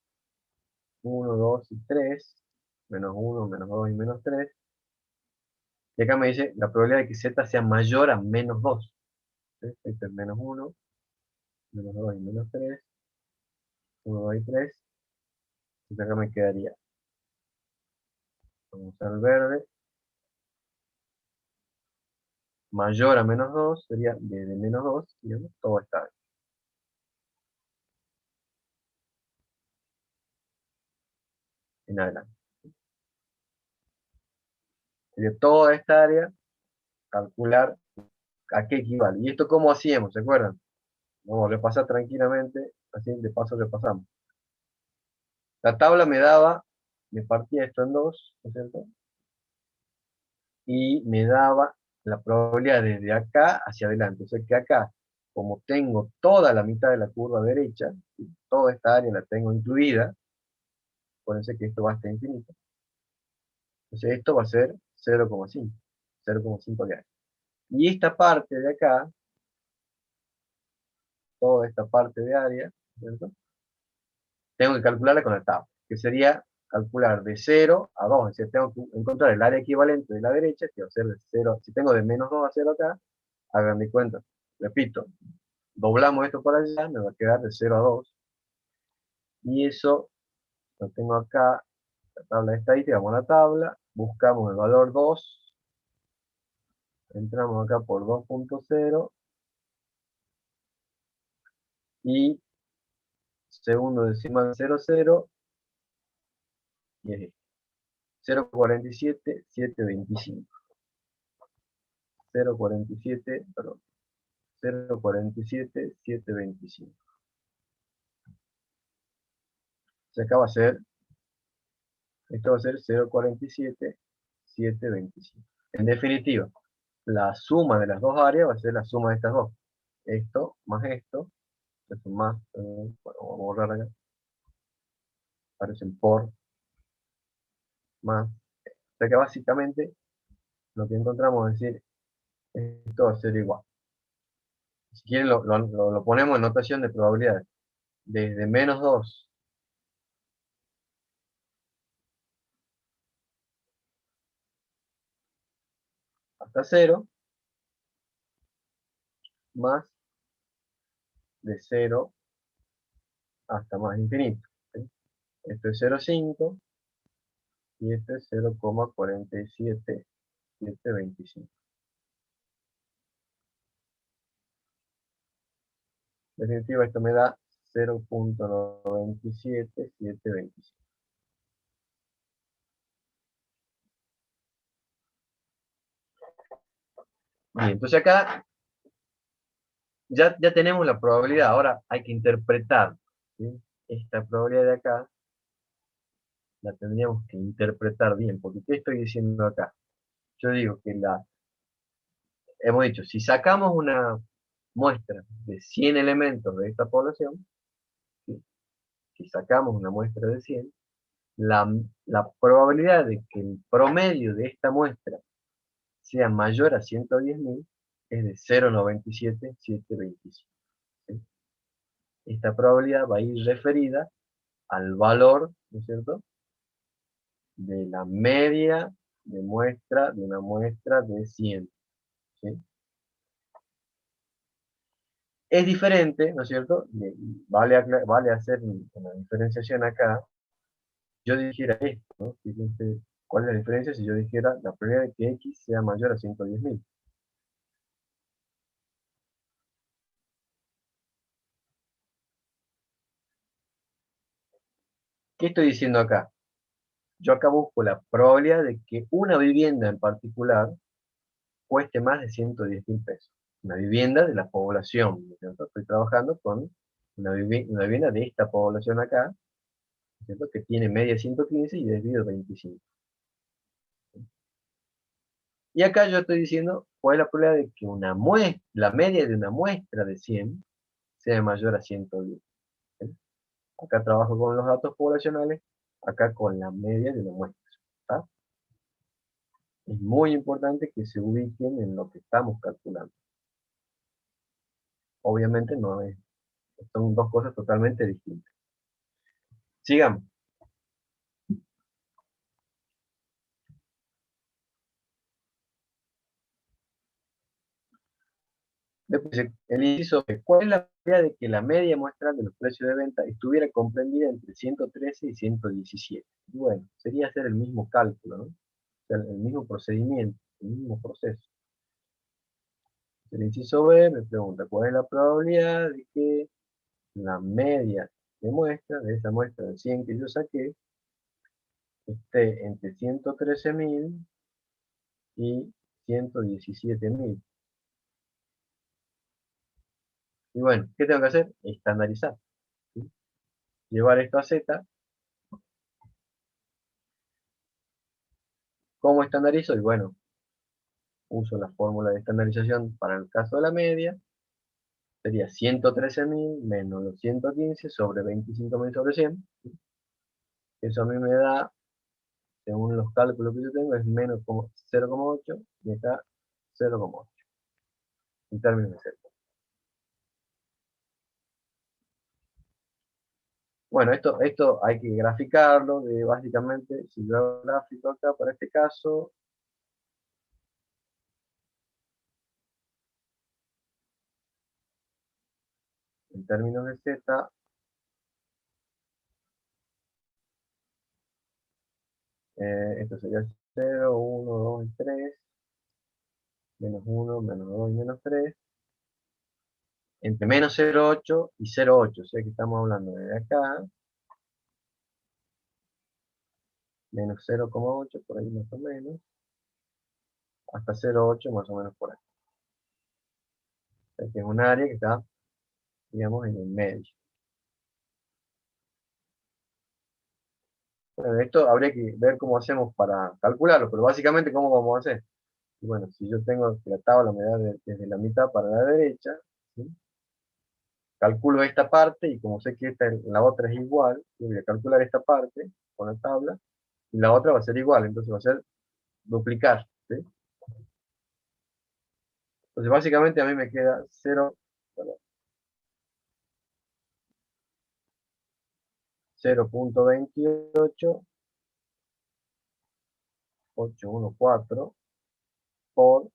1, 2 y 3. Menos 1, menos 2 y menos 3. Y acá me dice la probabilidad de que z sea mayor a menos 2. ¿Sí? Este es menos 1, menos 2 y menos 3. 1, 2 y 3. Entonces acá me quedaría. Vamos a usar el verde. Mayor a menos 2 sería desde menos 2, digamos, todo está bien. En adelante. Sería toda esta área, calcular a qué equivale. ¿Y esto cómo hacíamos? ¿Se acuerdan? Vamos a repasar tranquilamente, así de paso repasamos. La tabla me partía esto en dos, ¿no es cierto? Y me daba la probabilidad desde acá hacia adelante. O sea que acá, como tengo toda la mitad de la curva derecha, y toda esta área la tengo incluida, acuérdense que esto va hasta infinito. Entonces esto va a ser 0,5, 0,5 de área. Y esta parte de acá, toda esta parte de área, ¿cierto? Tengo que calcularla con la tabla, que sería calcular de 0 a 2, es decir, tengo que encontrar el área equivalente de la derecha, que va a ser de 0, si tengo de menos 2 a 0 acá, hagan de cuenta, repito, doblamos esto para allá, me va a quedar de 0 a 2, y eso lo tengo acá, la tabla de estadística, vamos a la tabla, buscamos el valor 2, entramos acá por 2.0, y segundo decimal 00, y es 0,47,725. 0,47, perdón, 0,47,725. Se acaba de ser, esto va a ser 0,47,725. En definitiva, la suma de las dos áreas va a ser la suma de estas dos. Esto más esto, más, bueno, vamos a borrar acá, aparecen por, más. O sea que básicamente lo que encontramos es decir, esto va a ser igual. Si quieren lo ponemos en notación de probabilidades. Desde menos 2 hasta 0, más de 0 hasta más infinito. ¿Sí? Esto es 0,5 y esto es 0,47725. En definitiva, esto me da 0,97725. Bien, entonces acá ya tenemos la probabilidad. Ahora hay que interpretar, ¿sí? Esta probabilidad de acá la tendríamos que interpretar bien, porque ¿qué estoy diciendo acá? Yo digo que hemos dicho, si sacamos una muestra de 100 elementos de esta población, ¿sí? Si sacamos una muestra de 100, la probabilidad de que el promedio de esta muestra sea mayor a 110.000 es de 0,97725. ¿Sí? Esta probabilidad va a ir referida al valor, ¿no es cierto?, de la media de muestra de una muestra de 100. ¿Sí? Es diferente, ¿no es cierto? Vale hacer una diferenciación acá. Yo dijera esto, ¿no? Fíjense cuál es la diferencia si yo dijera la probabilidad de que X sea mayor a 110.000. ¿Qué estoy diciendo acá? Yo acá busco la probabilidad de que una vivienda en particular cueste más de 110.000 pesos. Una vivienda de la población, ¿no es cierto? Estoy trabajando con una vivienda de esta población acá, ¿no es cierto?, que tiene media 115 y desvío 25. Y acá yo estoy diciendo cuál es la probabilidad de que la media de una muestra de 100 sea mayor a 110. ¿Sí? Acá trabajo con los datos poblacionales, acá con la media de una muestra. ¿Está? Es muy importante que se ubiquen en lo que estamos calculando. Obviamente son dos cosas totalmente distintas. Sigamos. Después dice, el inciso B, ¿cuál es la probabilidad de que la media muestral de los precios de venta estuviera comprendida entre 113 y 117? Y bueno, sería hacer el mismo cálculo, ¿no? O sea, el mismo procedimiento, el mismo proceso. El inciso B me pregunta, ¿cuál es la probabilidad de que la media de esa muestra de 100 que yo saqué, esté entre 113.000 y 117.000? Y bueno, ¿qué tengo que hacer? Estandarizar. ¿Sí? Llevar esto a Z. ¿Cómo estandarizo? Y bueno, uso la fórmula de estandarización para el caso de la media. Sería 113.000 menos los 115 sobre 25.000 sobre 100. ¿Sí? Eso a mí me da, según los cálculos que yo tengo, es menos 0,8 y acá 0,8 en términos de Z. Bueno, esto hay que graficarlo, básicamente, si yo hago gráfico acá para este caso, en términos de Z, esto sería 0, 1, 2 y 3, menos 1, menos 2 y menos 3, entre menos 0,8 y 0,8, o sea que estamos hablando de acá, menos 0,8 por ahí más o menos, hasta 0,8 más o menos por ahí. O sea que es un área que está, digamos, en el medio. Bueno, esto habría que ver cómo hacemos para calcularlo, pero básicamente, ¿cómo vamos a hacer? Y bueno, si yo tengo que la tabla me da desde la mitad para la derecha, ¿sí? Calculo esta parte y como sé que la otra es igual, yo voy a calcular esta parte con la tabla y la otra va a ser igual, entonces va a ser duplicar. ¿Sí? Entonces básicamente a mí me queda 0,28814 por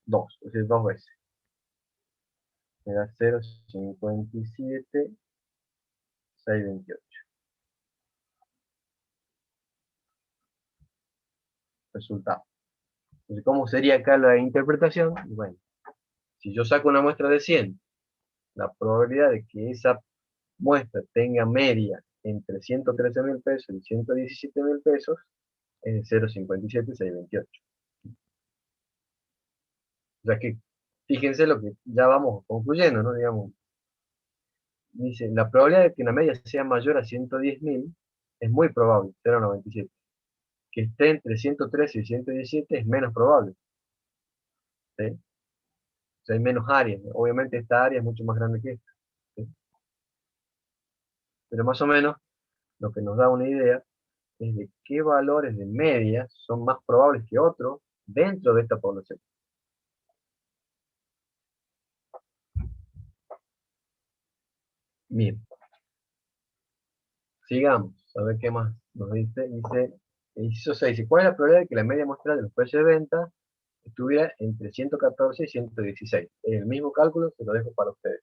2, es decir, dos veces. Me da 0,57628. Resultado. Entonces, ¿cómo sería acá la interpretación? Bueno, si yo saco una muestra de 100, la probabilidad de que esa muestra tenga media entre 113.000 pesos y 117.000 pesos es de 0,57628. O sea que, fíjense lo que ya vamos concluyendo, ¿no? Digamos, dice, la probabilidad de que una media sea mayor a 110.000 es muy probable, 0,97. Que esté entre 113 y 117 es menos probable, ¿sí? O sea, hay menos áreas. Obviamente esta área es mucho más grande que esta, ¿sí? Pero más o menos lo que nos da una idea es de qué valores de media son más probables que otros dentro de esta población. Bien, sigamos, a ver qué más nos dice. Dice, el inciso 6, dice, ¿cuál es la probabilidad de que la media muestral de los precios de venta estuviera entre 114 y 116? Es el mismo cálculo, se lo dejo para ustedes.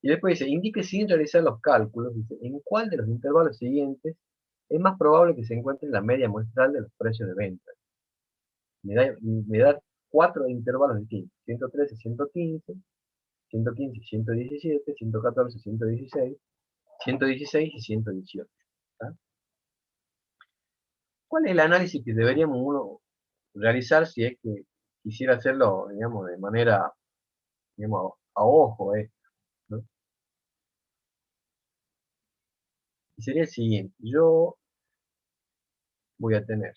Y después dice, indique sin realizar los cálculos, dice, en cuál de los intervalos siguientes es más probable que se encuentre la media muestral de los precios de venta. Me da 4 intervalos distintos, 113, 115, 115, 117, 114, 116, 116 y 118. ¿Tá? ¿Cuál es el análisis que deberíamos uno realizar si es que quisiera hacerlo, digamos, de manera, digamos, a ojo, ¿no? Y sería el siguiente, yo voy a tener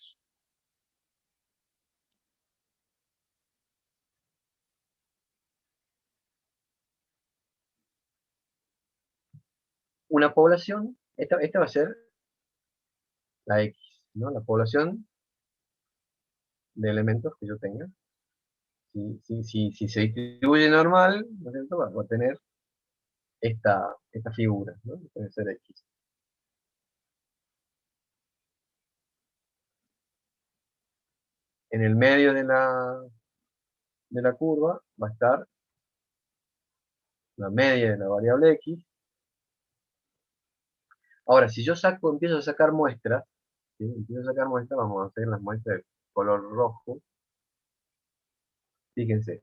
una población, esta va a ser la X, ¿no? La población de elementos que yo tenga. Si se distribuye normal, ¿no es cierto? Va a tener esta figura, ¿no? Que puede ser X. En el medio de la curva va a estar la media de la variable X. Ahora, si yo empiezo a sacar muestras, ¿sí? Vamos a hacer las muestras de color rojo. Fíjense,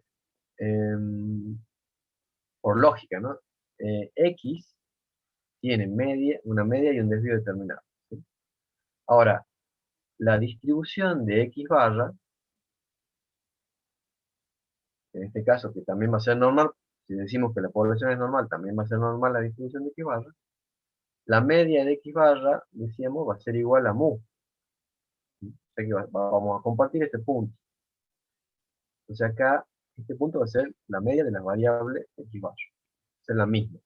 por lógica, ¿no? X tiene una media y un desvío determinado, ¿sí? Ahora, la distribución de X barra, en este caso que también va a ser normal, si decimos que la población es normal, también va a ser normal la distribución de X barra, la media de X barra, decíamos, va a ser igual a mu. ¿Sí? O sea que vamos a compartir este punto. Entonces acá, este punto va a ser la media de las variables X barra. Va a ser la misma.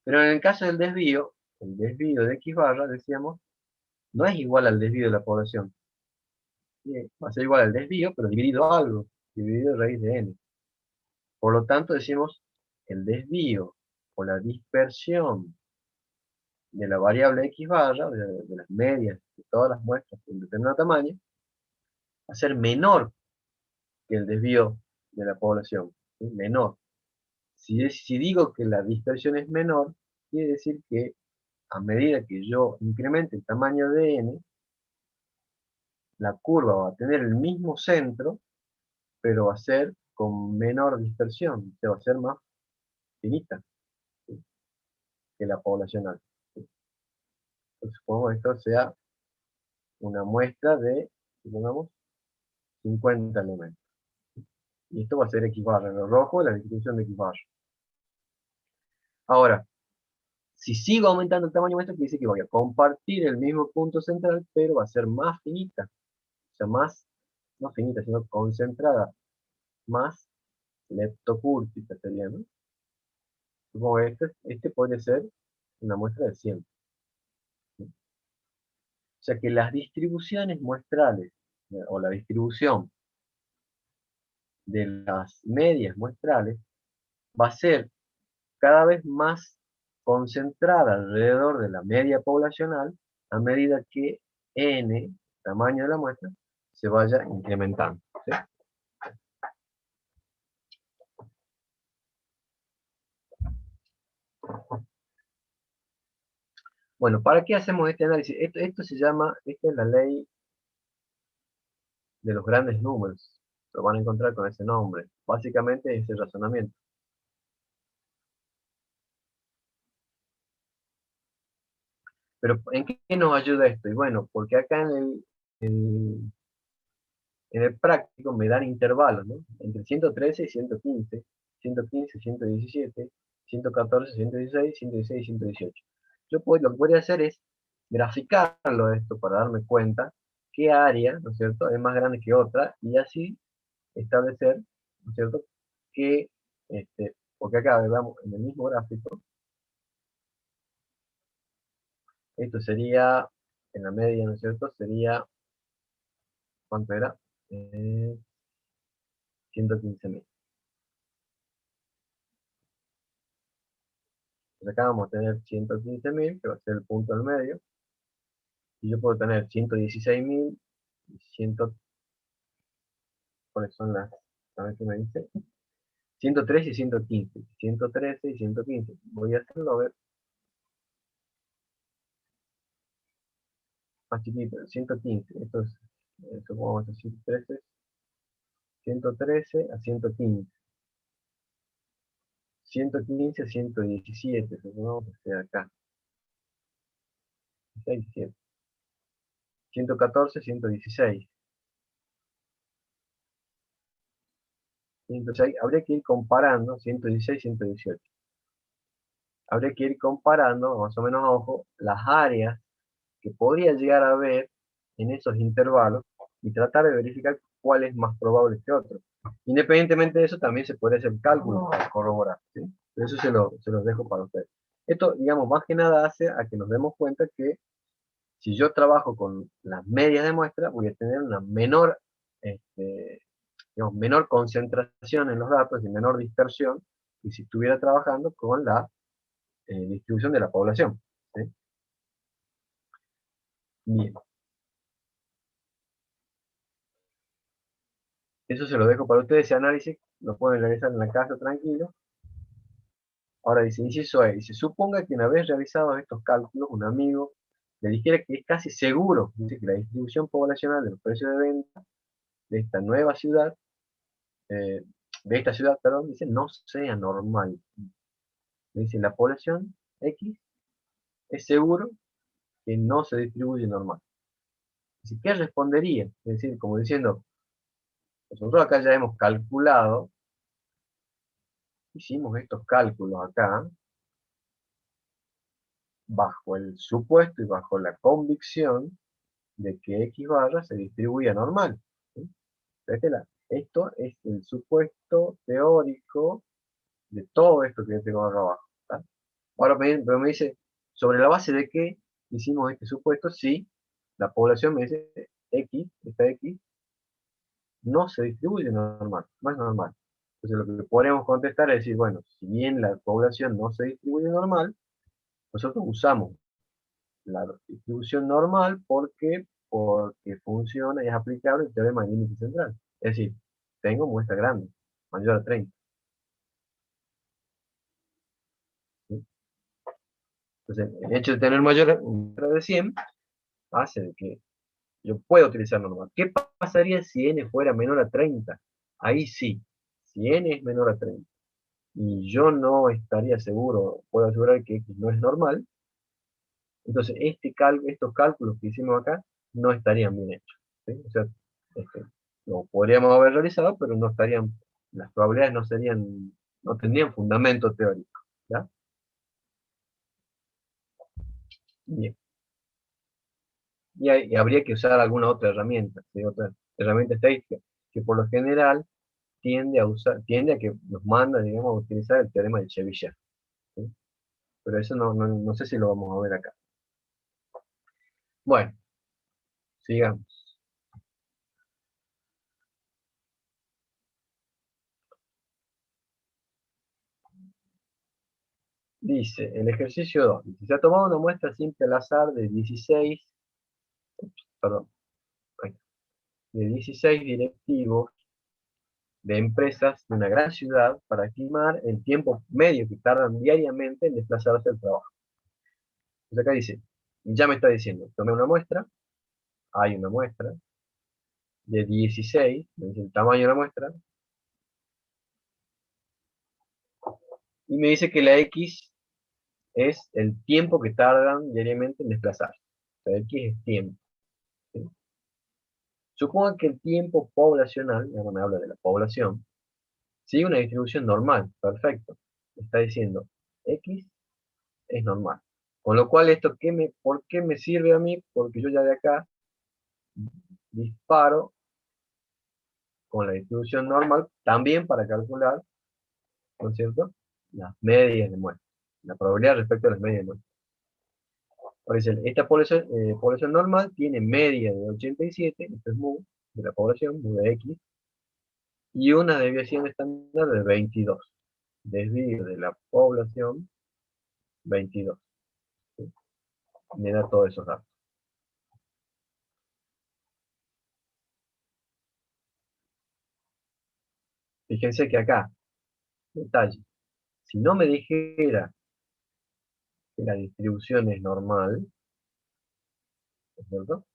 Pero en el caso del desvío, el desvío de X barra, decíamos, no es igual al desvío de la población. ¿Sí? Va a ser igual al desvío, pero dividido algo, dividido raíz de n. Por lo tanto, decimos, el desvío o la dispersión de la variable X barra, de las medias de todas las muestras de un determinado tamaño, va a ser menor que el desvío de la población, ¿sí? Menor. Si digo que la dispersión es menor, quiere decir que a medida que yo incremente el tamaño de n, la curva va a tener el mismo centro, pero va a ser con menor dispersión, o sea, va a ser más finita, ¿sí? Que la poblacional, ¿sí? Entonces, supongamos que esto sea una muestra de, supongamos, 50 elementos. Y esto va a ser X barra, lo rojo es la distribución de X barra. Ahora, si sigo aumentando el tamaño muestra, quiere decir que voy a compartir el mismo punto central, pero va a ser más finita. O sea, no finita, sino concentrada. Más leptocúrtica sería, ¿no? Supongo que este podría ser una muestra de 100. ¿Sí? O sea que las distribuciones muestrales, o la distribución de las medias muestrales, va a ser cada vez más concentrada alrededor de la media poblacional a medida que n, tamaño de la muestra, se vaya incrementando, ¿sí? Bueno, ¿para qué hacemos este análisis? Esto se llama, esta es la ley de los grandes números. Lo van a encontrar con ese nombre. Básicamente es el razonamiento. Pero ¿en qué nos ayuda esto? Y bueno, porque acá en el práctico me dan intervalos, ¿no? Entre 113 y 115, 115, 117, 114, 116, 116 y 118. lo que podría hacer es graficarlo esto para darme cuenta qué área, ¿no es cierto?, es más grande que otra, y así establecer, ¿no es cierto?, que, porque acá, veamos, en el mismo gráfico, esto sería, en la media, ¿no es cierto?, sería, ¿cuánto era? 115.000. Pues acá vamos a tener 115.000, que va a ser el punto del medio, y yo puedo tener 116.000, y 100, ¿cuáles son las? A ver qué me dice. 113 y 115. 113 y 115. Voy a hacerlo a ver más chiquito. 115. Esto como vamos a decir 113. 113 a 115. 115 a 117. Supongamos que sea acá. 6, 7. 114, 116. 106. Habría que ir comparando 116, 118. Habría que ir comparando, más o menos a ojo, las áreas que podría llegar a ver en esos intervalos y tratar de verificar cuál es más probable que otro. Independientemente de eso, también se puede hacer cálculos para corroborar, ¿sí? Pero eso se los dejo para ustedes. Esto, digamos, más que nada hace a que nos demos cuenta que si yo trabajo con las medias de muestra, voy a tener una menor, digamos, menor concentración en los datos y menor dispersión que si estuviera trabajando con la distribución de la población, ¿sí? Bien. Eso se lo dejo para ustedes, ese análisis lo pueden realizar en la casa tranquilo. Ahora dice, inciso E, dice, suponga que una vez realizados estos cálculos, un amigo le dijera que es casi seguro, dice, que la distribución poblacional de los precios de venta de esta nueva ciudad, de esta ciudad, perdón, dice, no sea normal. Dice, la población X es seguro que no se distribuye normal. Dice, ¿qué respondería? Es decir, como diciendo, nosotros acá ya hemos calculado, hicimos estos cálculos acá, bajo el supuesto y bajo la convicción de que X barra se distribuye normal, ¿sí? Esto es el supuesto teórico de todo esto que yo tengo acá abajo, ¿tá? Ahora pero me dice, ¿sobre la base de qué hicimos este supuesto? Si la población me dice X, esta X, no se distribuye normal, no es normal. Entonces lo que podríamos contestar es decir, bueno, si bien la población no se distribuye normal, nosotros usamos la distribución normal porque funciona y es aplicable el teorema del índice central. Es decir, tengo muestra grande, mayor a 30. ¿Sí? Entonces, el hecho de tener mayor a 100 hace de que yo pueda utilizar normal. ¿Qué pasaría si n fuera menor a 30? Ahí sí, si n es menor a 30 y yo no estaría seguro, puedo asegurar que x no es normal, entonces estos cálculos que hicimos acá no estarían bien hechos, ¿sí? O sea, este, lo podríamos haber realizado, pero no estarían, las probabilidades no tendrían fundamento teórico, ¿ya? Bien. Y habría que usar alguna otra herramienta, ¿sí? Otra herramienta estadística, que por lo general tiende a que nos manda, digamos, a utilizar el teorema de Chebyshev, ¿sí? Pero eso no sé si lo vamos a ver acá. Bueno, sigamos. Dice, el ejercicio 2, dice, se ha tomado una muestra simple al azar de 16, perdón, de 16 directivos de empresas de una gran ciudad para estimar el tiempo medio que tardan diariamente en desplazarse al trabajo. Entonces acá dice, ya me está diciendo, tomé una muestra, hay una muestra de 16, me dice el tamaño de la muestra, y me dice que la X es el tiempo que tardan diariamente en desplazarse. O sea, X es tiempo, ¿sí? Suponga que el tiempo poblacional, ya no me habla de la población, sigue una distribución normal, perfecto. Está diciendo, X es normal. Con lo cual, ¿esto por qué me sirve a mí? Porque yo ya de acá disparo con la distribución normal también para calcular, ¿no es cierto?, las medias de muestra, la probabilidad respecto a las medias de muestra. Por ejemplo, esta población normal tiene media de 87, esto es mu de la población, mu de x, y una desviación estándar de 22. Desvío de la población, 22. ¿Sí? Me da todos esos datos. Fíjense que acá, detalle, si no me dijera que la distribución es normal, ¿no es cierto?,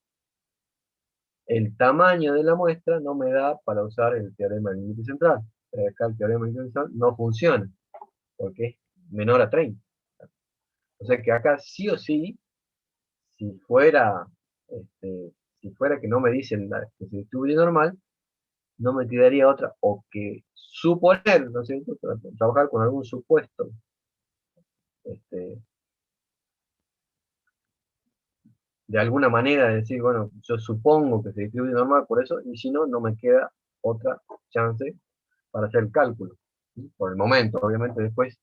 el tamaño de la muestra no me da para usar el teorema del límite central. Acá el teorema del límite central no funciona, porque es menor a 30. O sea que acá sí o sí, si fuera, si fuera que no me dicen que se distribuye normal, no me quedaría otra, o que suponer, ¿no es cierto?, trabajar con algún supuesto, este, de alguna manera decir, bueno, yo supongo que se distribuye normal por eso, y si no, no me queda otra chance para hacer el cálculo. ¿Sí? Por el momento, obviamente después,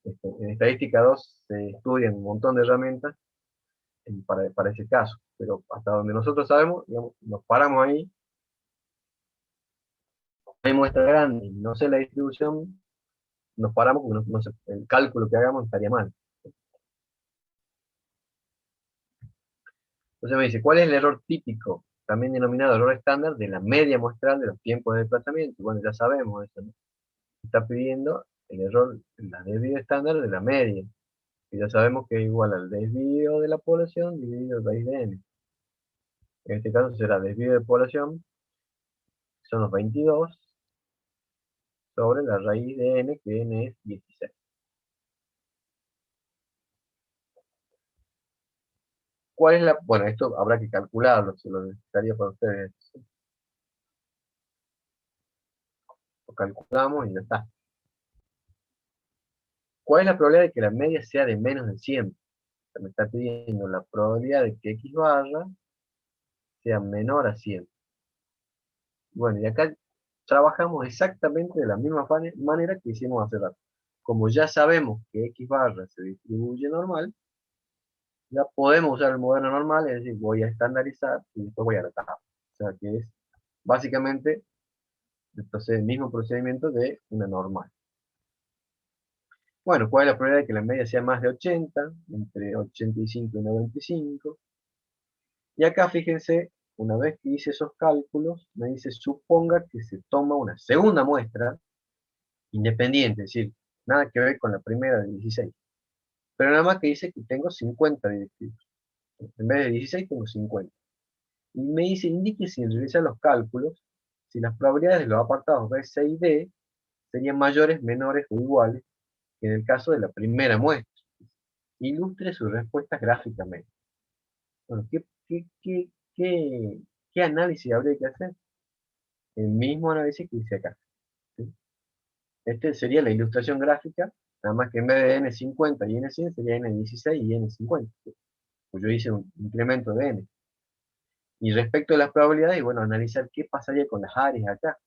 en estadística 2 se estudian un montón de herramientas para ese caso, pero hasta donde nosotros sabemos, digamos, nos paramos ahí, hay muestra grande, y no sé la distribución, nos paramos porque no sé, el cálculo que hagamos estaría mal. Entonces me dice, ¿cuál es el error típico, también denominado error estándar, de la media muestral de los tiempos de desplazamiento? Bueno, ya sabemos eso, ¿no? Está pidiendo el error, la desvío estándar de la media, que ya sabemos que es igual al desvío de la población dividido raíz de n. En este caso será desvío de población, que son los 22, sobre la raíz de n, que n es 16. ¿Cuál es la...? Bueno, esto habrá que calcularlo, se lo necesitaría para ustedes. Lo calculamos y ya está. ¿Cuál es la probabilidad de que la media sea de menos de 100? Me está pidiendo la probabilidad de que x barra sea menor a 100. Bueno, y acá trabajamos exactamente de la misma manera que hicimos hace rato. Como ya sabemos que x barra se distribuye normal, ya podemos usar el modelo normal, es decir, voy a estandarizar y después voy a la tabla. O sea que es básicamente entonces el mismo procedimiento de una normal. Bueno, ¿cuál es la probabilidad de que la media sea más de 80? Entre 85 y 95. Y acá fíjense, una vez que hice esos cálculos, me dice suponga que se toma una segunda muestra independiente, es decir, nada que ver con la primera de 16. Pero nada más que dice que tengo 50 directivos. En vez de 16 tengo 50. Y me dice, indique sin realizar los cálculos, si las probabilidades de los apartados B, C y D serían mayores, menores o iguales que en el caso de la primera muestra. Ilustre sus respuestas gráficamente. Bueno, ¿qué análisis habría que hacer? El mismo análisis que hice acá. ¿Sí? Este sería la ilustración gráfica, nada más que en vez de n50 y n100 sería n16 y n50. ¿Sí? Pues yo hice un incremento de n. Y respecto a las probabilidades, bueno, analizar qué pasaría con las áreas acá.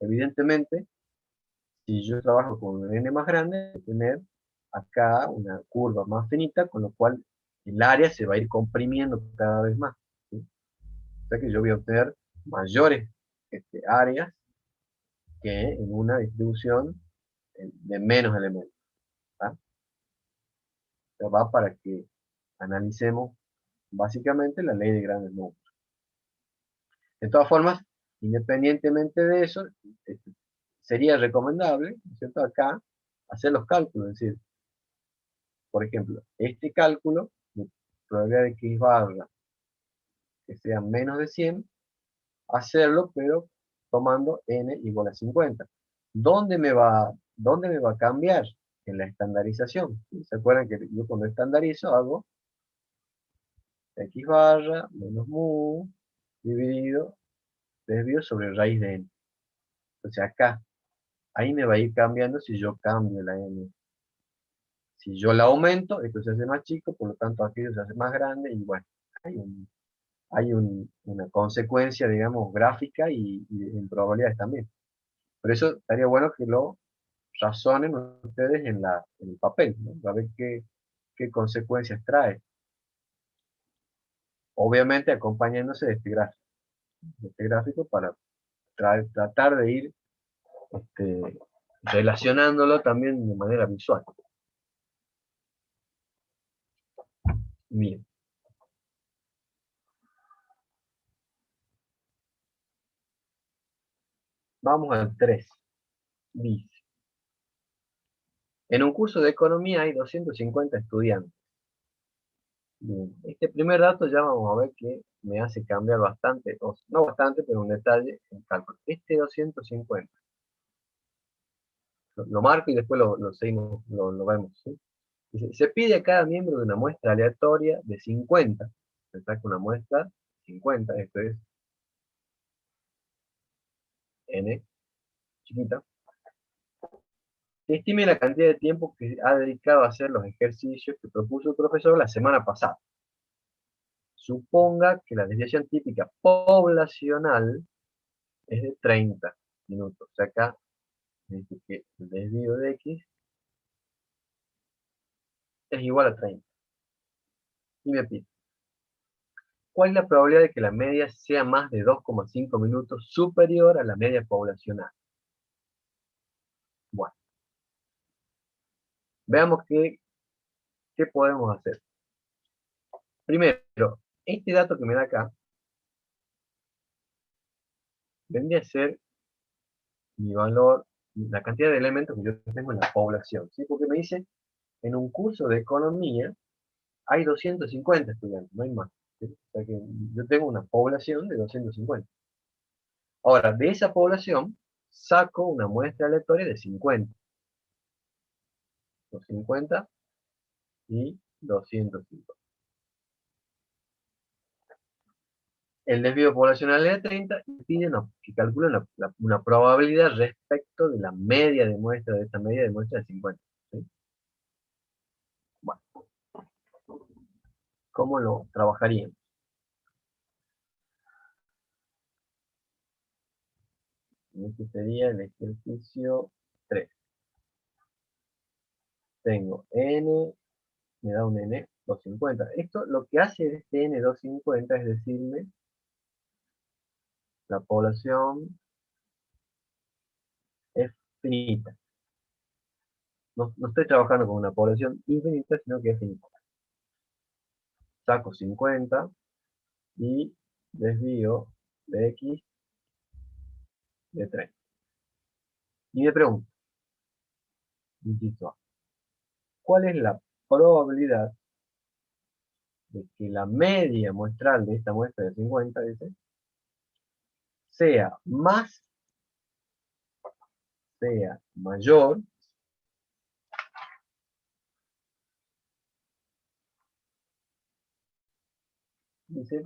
Evidentemente, si yo trabajo con un n más grande, voy a tener acá una curva más finita, con lo cual el área se va a ir comprimiendo cada vez más. ¿Sí? O sea que yo voy a obtener mayores áreas que en una distribución de menos elementos. ¿Tá? O sea, va para que analicemos básicamente la ley de grandes números. De todas formas, independientemente de eso, sería recomendable, ¿no es cierto?, acá hacer los cálculos, es decir, por ejemplo, este cálculo, de probabilidad de que x barra que sea menos de 100, hacerlo, pero tomando n igual a 50. ¿Dónde me va a cambiar? En la estandarización. ¿Se acuerdan que yo cuando estandarizo hago x barra menos mu dividido desvío sobre raíz de n? Entonces acá, ahí me va a ir cambiando si yo cambio la n. Si yo la aumento, esto se hace más chico, por lo tanto aquello se hace más grande, y bueno, una consecuencia, digamos, gráfica y en probabilidades también. Por eso estaría bueno que lo razonen ustedes en el papel, ¿no? A ver qué consecuencias trae. Obviamente acompañándose de este gráfico para tratar de ir relacionándolo también de manera visual. Bien. Vamos al 3. Dice, en un curso de economía hay 250 estudiantes. Bien, este primer dato ya vamos a ver que me hace cambiar bastante, o no bastante, pero un detalle en el cálculo. Este 250, lo marco y después lo seguimos, lo vemos, ¿sí? Dice, se pide a cada miembro de una muestra aleatoria de 50. Se saca una muestra 50, esto es n chiquita, que estime la cantidad de tiempo que ha dedicado a hacer los ejercicios que propuso el profesor la semana pasada. Suponga que la desviación típica poblacional es de 30 minutos. O sea, acá dice que el desvío de x es igual a 30. Y me pide, ¿cuál es la probabilidad de que la media sea más de 2,5 minutos superior a la media poblacional? Bueno, veamos qué podemos hacer. Primero, este dato que me da acá vendría a ser mi valor, la cantidad de elementos que yo tengo en la población, ¿sí? Porque me dice, en un curso de economía hay 250 estudiantes, no hay más, ¿sí? O sea que yo tengo una población de 250. Ahora, de esa población, saco una muestra aleatoria de 50. 250 y 250. El desvío poblacional es de 30 y pide que calcule una probabilidad respecto de la media de muestra, de esta media de muestra de 50. ¿Sí? Bueno, ¿cómo lo trabajarían? Este sería el ejercicio 3. Tengo n, me da un n 250. Esto lo que hace este n 250 es decirme la población es finita. No estoy trabajando con una población infinita, sino que es finita. Saco 50 y desvío de x de 30. Y me pregunto, inciso A, ¿cuál es la probabilidad de que la media muestral de esta muestra de 50, dice, sea mayor dice,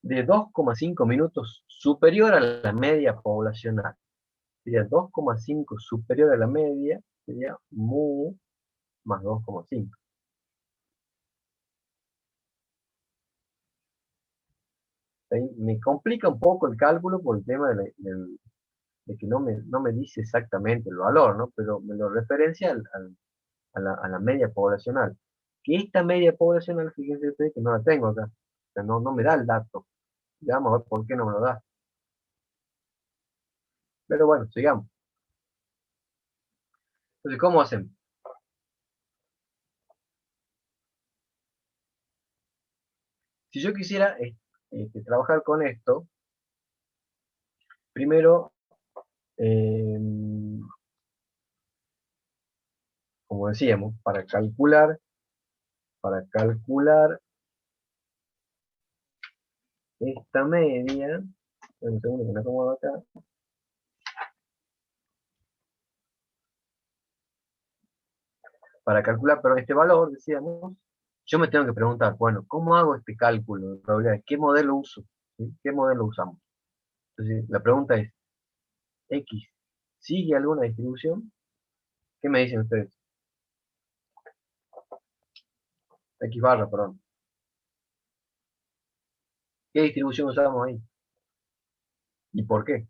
de 2,5 minutos superior a la media poblacional? Sería 2,5 superior a la media, sería mu más 2,5. Me complica un poco el cálculo por el tema de que no me dice exactamente el valor, ¿no? Pero me lo referencia a la media poblacional. Que esta media poblacional, fíjense ustedes que no la tengo acá. O sea, no me da el dato. Ya vamos a ver por qué no me lo da. Pero bueno, sigamos. Entonces, ¿cómo hacemos? Si yo quisiera trabajar con esto, primero, eh, como decíamos, para calcular esta media, un segundo que me acomodo acá, para calcular, pero este valor, decíamos, yo me tengo que preguntar, bueno, ¿cómo hago este cálculo de probabilidades? ¿Qué modelo uso? ¿Sí? ¿Qué modelo usamos? Entonces, la pregunta es, ¿X sigue alguna distribución? ¿Qué me dicen ustedes? X barra, perdón. ¿Qué distribución usamos ahí? ¿Y por qué?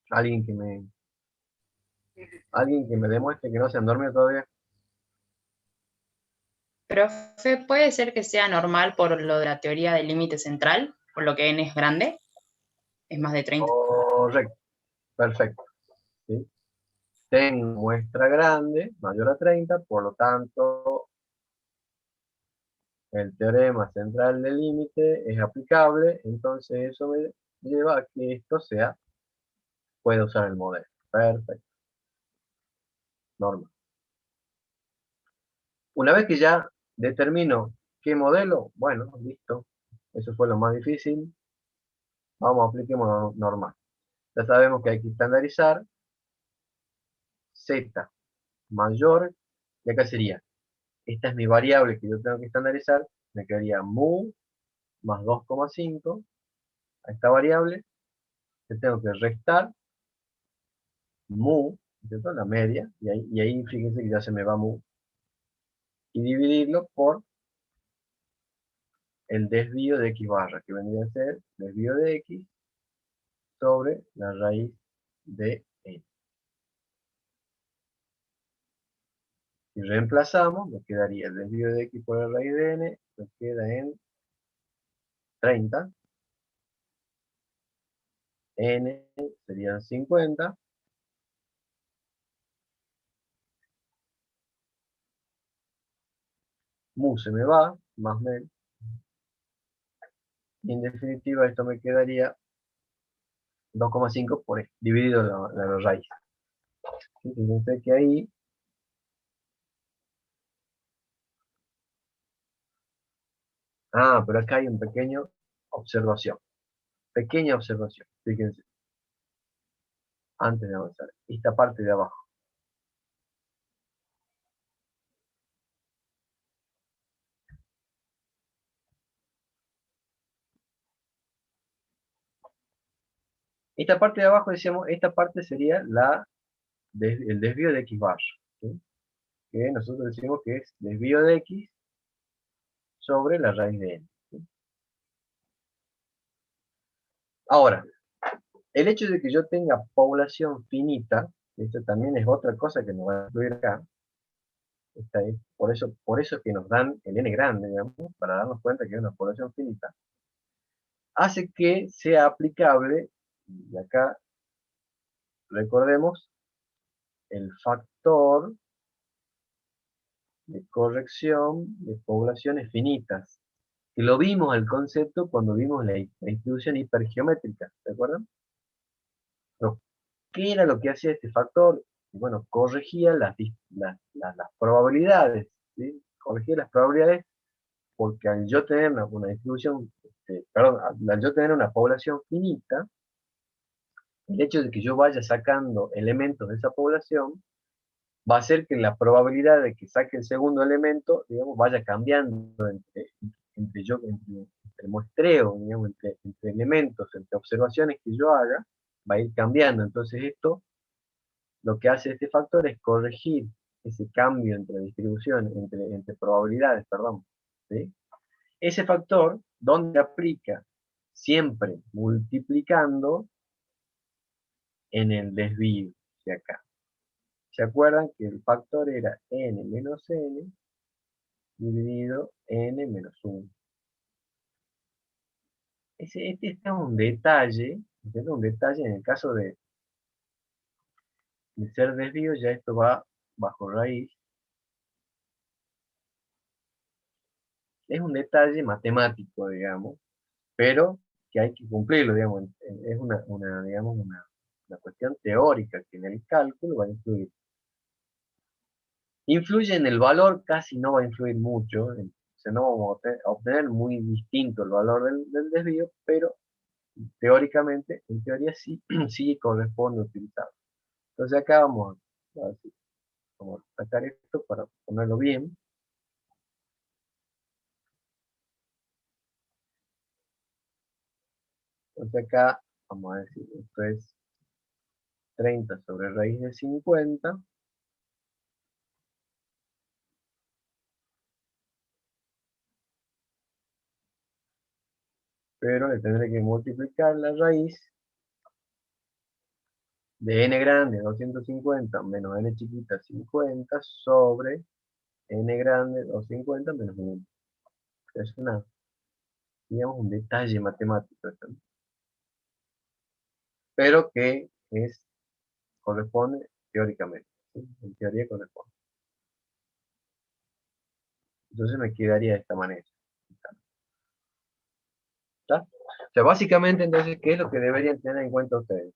Alguien que me, alguien que me demuestre que no se han dormido todavía. Profe, ¿puede ser que sea normal por lo de la teoría del límite central? Por lo que n es grande, es más de 30. Correcto, perfecto. ¿Sí? Tengo muestra grande, mayor a 30, por lo tanto, el teorema central del límite es aplicable, entonces eso me lleva a que esto sea, puede usar el modelo. Perfecto, normal. Una vez que ya determino qué modelo, bueno, listo. Eso fue lo más difícil. Vamos, apliquemos normal. Ya sabemos que hay que estandarizar z mayor, y acá sería, esta es mi variable que yo tengo que estandarizar, me quedaría mu más 2,5 a esta variable, le tengo que restar mu, ¿cierto? La media, y ahí fíjense que ya se me va mu, y dividirlo por el desvío de x barra, que vendría a ser desvío de x sobre la raíz de n. Si reemplazamos, me quedaría el desvío de x por la raíz de n, me queda en 30, n serían 50, mu se me va, más menos, y en definitiva esto me quedaría 2,5 por dividido la raíz. Fíjense que ahí, pero acá hay un pequeña observación, fíjense, antes de avanzar, esta parte de abajo. Esta parte de abajo, decíamos, esta parte sería el desvío de x bar, ¿sí? Que nosotros decimos que es desvío de x sobre la raíz de n. ¿Sí? Ahora, el hecho de que yo tenga población finita, esto también es otra cosa que nos va a incluir acá, por eso es que nos dan el n grande, digamos, para darnos cuenta que es una población finita, hace que sea aplicable, y acá recordemos, el factor de corrección de poblaciones finitas, que lo vimos al concepto cuando vimos la distribución hipergeométrica, ¿se acuerdan? Pero, ¿qué era lo que hacía este factor? Bueno, corregía las probabilidades, ¿sí? Corregía las probabilidades porque al yo tener una distribución, perdón, al yo tener una población finita, el hecho de que yo vaya sacando elementos de esa población va a hacer que la probabilidad de que saque el segundo elemento, digamos, vaya cambiando entre muestreo, digamos, entre elementos, entre observaciones que yo haga, va a ir cambiando. Entonces esto, lo que hace este factor es corregir ese cambio entre distribuciones, entre probabilidades, perdón, ¿sí? Ese factor, ¿dónde aplica? Siempre multiplicando en el desvío de acá. ¿Se acuerdan que el factor era n menos n dividido n menos 1? Este es un detalle, ¿entiendes? Un detalle en el caso de ser desvío, ya esto va bajo raíz. Es un detalle matemático, digamos, pero que hay que cumplirlo, digamos. Es digamos, una cuestión teórica que en el cálculo va a influir. Influye en el valor, casi no va a influir mucho, no vamos a obtener muy distinto el valor del desvío, pero teóricamente, en teoría sí, sí corresponde utilizarlo. Entonces acá vamos a sacar esto para ponerlo bien. Entonces acá vamos a decir, esto es 30 sobre raíz de 50. Pero le tendré que multiplicar la raíz de n grande 250 menos n chiquita 50 sobre n grande 250 menos 1. Es una, digamos, un detalle matemático esto, ¿no? Pero que corresponde teóricamente, ¿sí? En teoría corresponde. Entonces me quedaría de esta manera. ¿Está? O sea, básicamente entonces, ¿qué es lo que deberían tener en cuenta ustedes?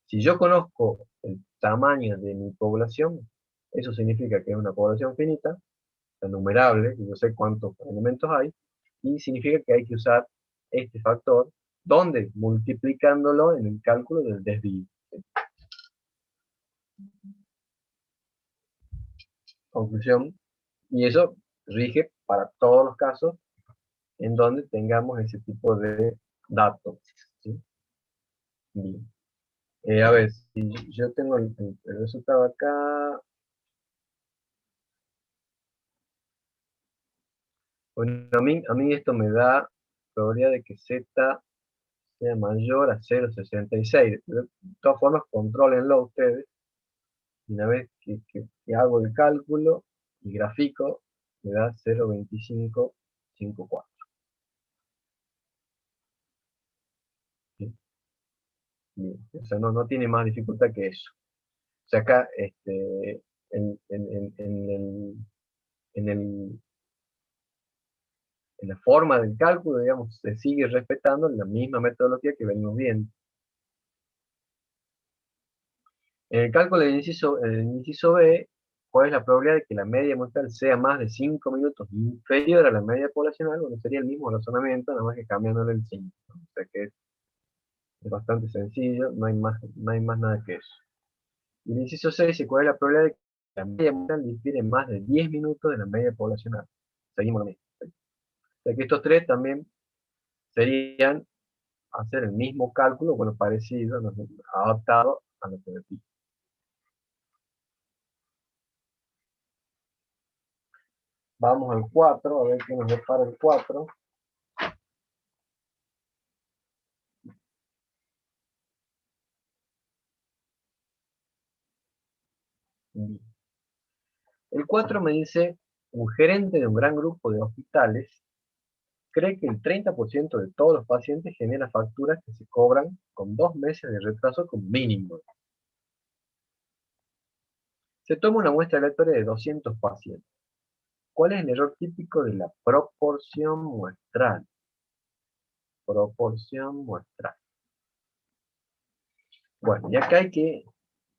Si yo conozco el tamaño de mi población, eso significa que es una población finita, numerable, y yo sé cuántos elementos hay, y significa que hay que usar este factor, donde multiplicándolo en el cálculo del desvío. Conclusión, y eso rige para todos los casos en donde tengamos ese tipo de datos. ¿Sí? Bien. A ver, si yo tengo el resultado acá. Bueno, a mí esto me da probabilidad de que z sea mayor a 0,66. De todas formas, contrólenlo ustedes. Y una vez que hago el cálculo y grafico, me da 0,2554. ¿Sí? Bien. O sea, no tiene más dificultad que eso. O sea, acá en, en- en- en el- en el- en la forma del cálculo, digamos, se sigue respetando la misma metodología que venimos viendo. En el cálculo del inciso B, ¿cuál es la probabilidad de que la media muestral sea más de 5 minutos inferior a la media poblacional? Bueno, sería el mismo razonamiento, nada más que cambiándole el 5. ¿No? O sea que es bastante sencillo, no hay más nada que eso. Y el inciso 6, ¿cuál es la probabilidad de que la media muestral difiere más de 10 minutos de la media poblacional? Seguimos lo mismo. ¿Sí? O sea que estos tres también serían hacer el mismo cálculo, bueno, parecido, ¿no? Adaptado a lo que decía. Vamos al 4, a ver qué nos depara el 4. El 4 me dice, un gerente de un gran grupo de hospitales cree que el 30% de todos los pacientes genera facturas que se cobran con 2 meses de retraso como mínimo. Se toma una muestra aleatoria de 200 pacientes. ¿Cuál es el error típico de la proporción muestral? Proporción muestral. Bueno, y acá hay que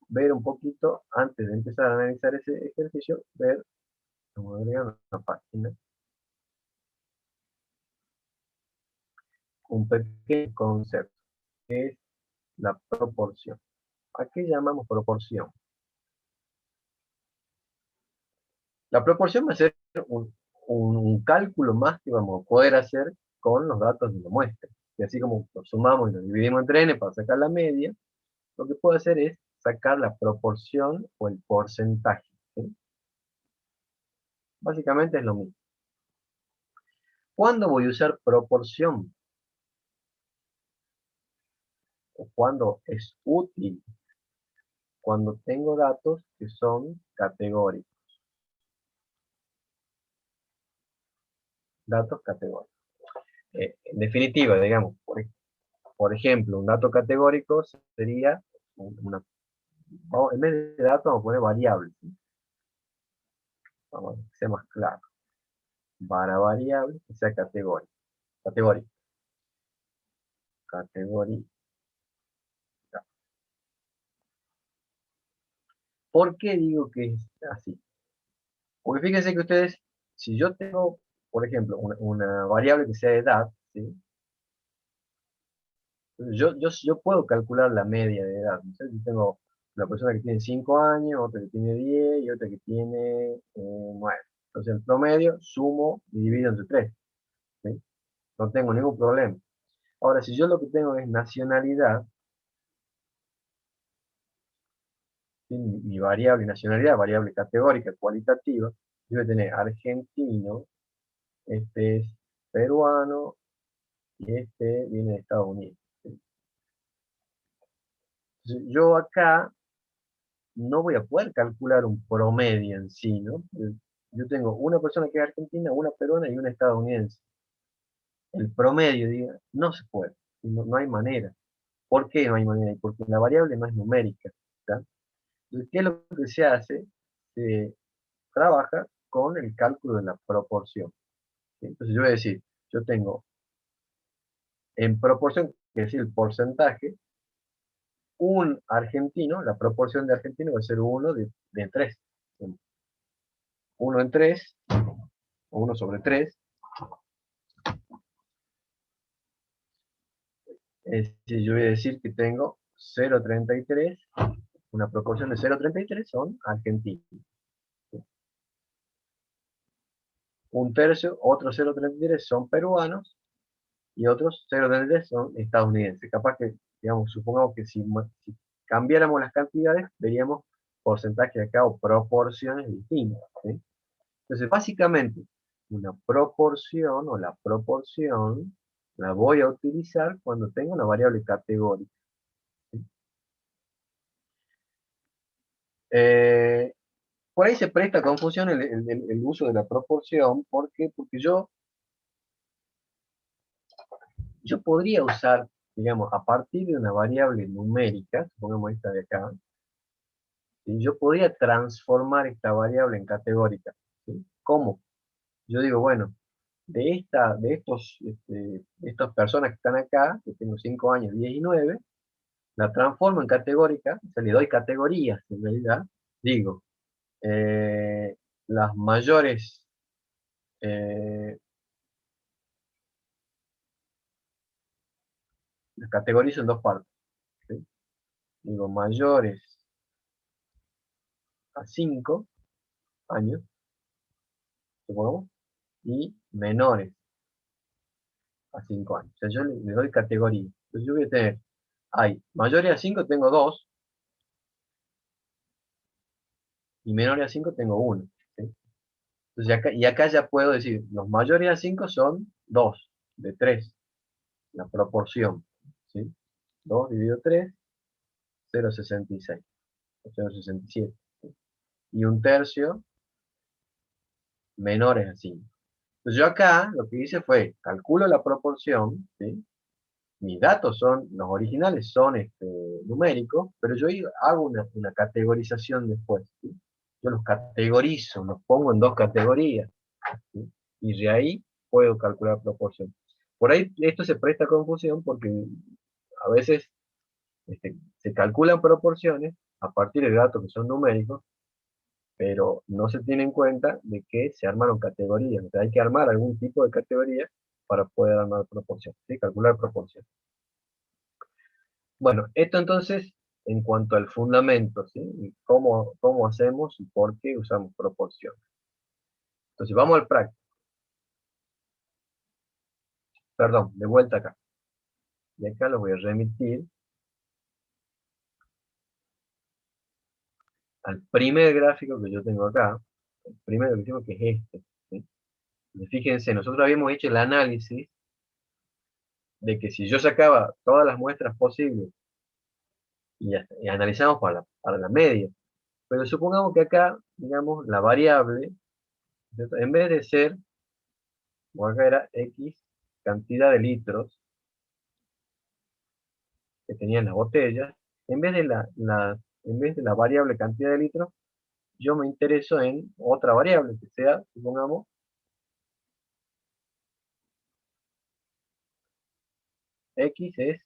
ver un poquito, antes de empezar a analizar ese ejercicio, vamos a agregar una página, un pequeño concepto, que es la proporción. ¿A qué llamamos proporción? La proporción va a ser un cálculo más que vamos a poder hacer con los datos de la muestra. Y así como lo sumamos y lo dividimos entre n para sacar la media, lo que puedo hacer es sacar la proporción o el porcentaje. ¿Sí? Básicamente es lo mismo. ¿Cuándo voy a usar proporción? ¿O cuándo es útil? Cuando tengo datos que son categóricos. Datos categóricos. En definitiva, digamos, por ejemplo, un dato categórico sería en vez de datos vamos a poner variables. ¿Sí? Vamos a que sea más claro. Para variable que sea categoría. Categoría. Categoría. ¿Por qué digo que es así? Porque fíjense que ustedes, si yo tengo, por ejemplo, una variable que sea edad, ¿sí? Yo puedo calcular la media de edad. ¿No sé? Yo tengo una persona que tiene 5 años, otra que tiene 10 y otra que tiene 9. Entonces, el promedio sumo y divido entre 3. ¿Sí? No tengo ningún problema. Ahora, si yo lo que tengo es nacionalidad, ¿sí? Mi variable nacionalidad, variable categórica, cualitativa, yo voy a tener argentino, este es peruano y este viene de Estados Unidos. ¿Sí? Entonces, yo acá no voy a poder calcular un promedio en sí, ¿no? Yo tengo una persona que es argentina, una peruana y una estadounidense. El promedio, diga, no se puede, no hay manera. ¿Por qué no hay manera? Porque la variable no es numérica. ¿Tá? Entonces, ¿qué es lo que se hace? Se trabaja con el cálculo de la proporción. ¿Sí? Entonces yo voy a decir, yo tengo en proporción, que es decir, el porcentaje, un argentino, la proporción de argentino va a ser 1 de 3. 1 en 3, o 1 sobre 3, es decir, yo voy a decir que tengo 0,33, una proporción de 0,33 son argentinos. Un tercio, otros 0,33 son peruanos, y otros 0,33 son estadounidenses. Capaz que, digamos, supongamos que si cambiáramos las cantidades, veríamos porcentajes acá o proporciones distintas. ¿Sí? Entonces, básicamente, una proporción o la proporción la voy a utilizar cuando tengo una variable categórica. ¿Sí? Eh, por ahí se presta confusión el uso de la proporción. ¿Por qué? Porque yo podría usar, digamos, a partir de una variable numérica, supongamos esta de acá, ¿sí? Yo podría transformar esta variable en categórica. ¿Sí? ¿Cómo? Yo digo, bueno, de estas personas que están acá, que tengo 5 años, 10 y 9, la transformo en categórica, o sea, le doy categorías en realidad. Digo, eh, las mayores, eh, las categorizo en dos partes. ¿Sí? Digo, mayores a 5 años, supongamos, y menores a 5 años. O sea, yo le doy categoría. Entonces yo voy a tener, hay mayores a 5 tengo 2, y menores a 5 tengo 1. ¿Sí? Entonces acá ya puedo decir, los mayores a 5 son 2 de 3, la proporción. ¿Sí? 2 dividido 3, 0,66, o 0,67. ¿Sí? Y un tercio menores a 5. Entonces yo acá lo que hice fue, calculo la proporción, ¿sí? Mis datos son, los originales son numéricos, pero yo hago una categorización después. ¿Sí? Yo los categorizo, los pongo en dos categorías. ¿Sí? Y de ahí puedo calcular proporción. Por ahí esto se presta a confusión porque a veces se calculan proporciones a partir de datos que son numéricos, pero no se tiene en cuenta de que se armaron categorías. O sea, hay que armar algún tipo de categoría para poder armar proporción, ¿sí? Calcular proporción. Bueno, esto entonces en cuanto al fundamento, ¿sí? Y cómo hacemos y por qué usamos proporción. Entonces vamos al práctico. Perdón, de vuelta acá. Y acá lo voy a remitir al primer gráfico que yo tengo acá. El primero que tengo que es este. ¿Sí? Y fíjense, nosotros habíamos hecho el análisis de que si yo sacaba todas las muestras posibles y analizamos para la media, pero supongamos que acá, digamos, la variable, ¿cierto? En vez de ser, como acá era X cantidad de litros que tenían las botellas, en vez de en vez de la variable cantidad de litros, yo me intereso en otra variable que sea, supongamos, X es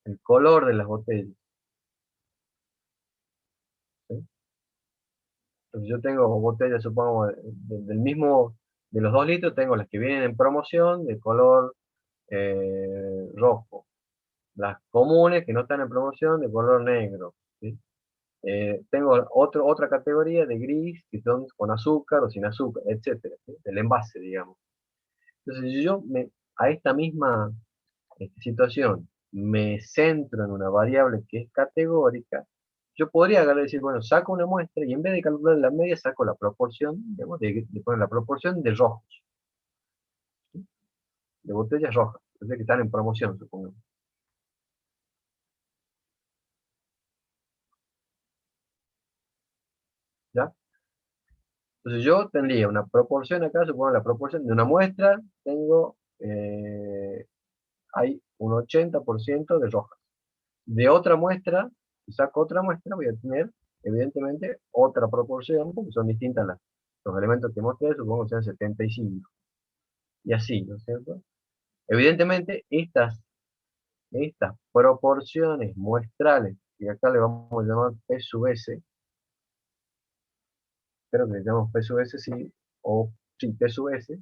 el color de las botellas. ¿Sí? Entonces yo tengo botellas, supongo, del mismo, de los 2 litros, tengo las que vienen en promoción de color rojo, las comunes que no están en promoción de color negro, ¿sí? Tengo otra categoría de gris que son con azúcar o sin azúcar, etcétera, ¿sí? Del envase, digamos. Entonces, si yo a esta misma situación me centro en una variable que es categórica, yo podría agarrar y decir, bueno, saco una muestra y en vez de calcular la media, saco la proporción, digamos, de poner la proporción de rojos, ¿sí? De botellas rojas, es que están en promoción, supongamos. ¿Ya? Entonces yo tendría una proporción acá, supongo la proporción de una muestra, hay un 80% de rojas. De otra muestra, si saco otra muestra, voy a tener, evidentemente, otra proporción, porque son distintas los elementos que mostré, supongo que sean 75. Y así, ¿no es cierto? Evidentemente, estas proporciones muestrales, que acá le vamos a llamar P sub S, creo que le llamamos P sub S, sí, o sí, P sub S.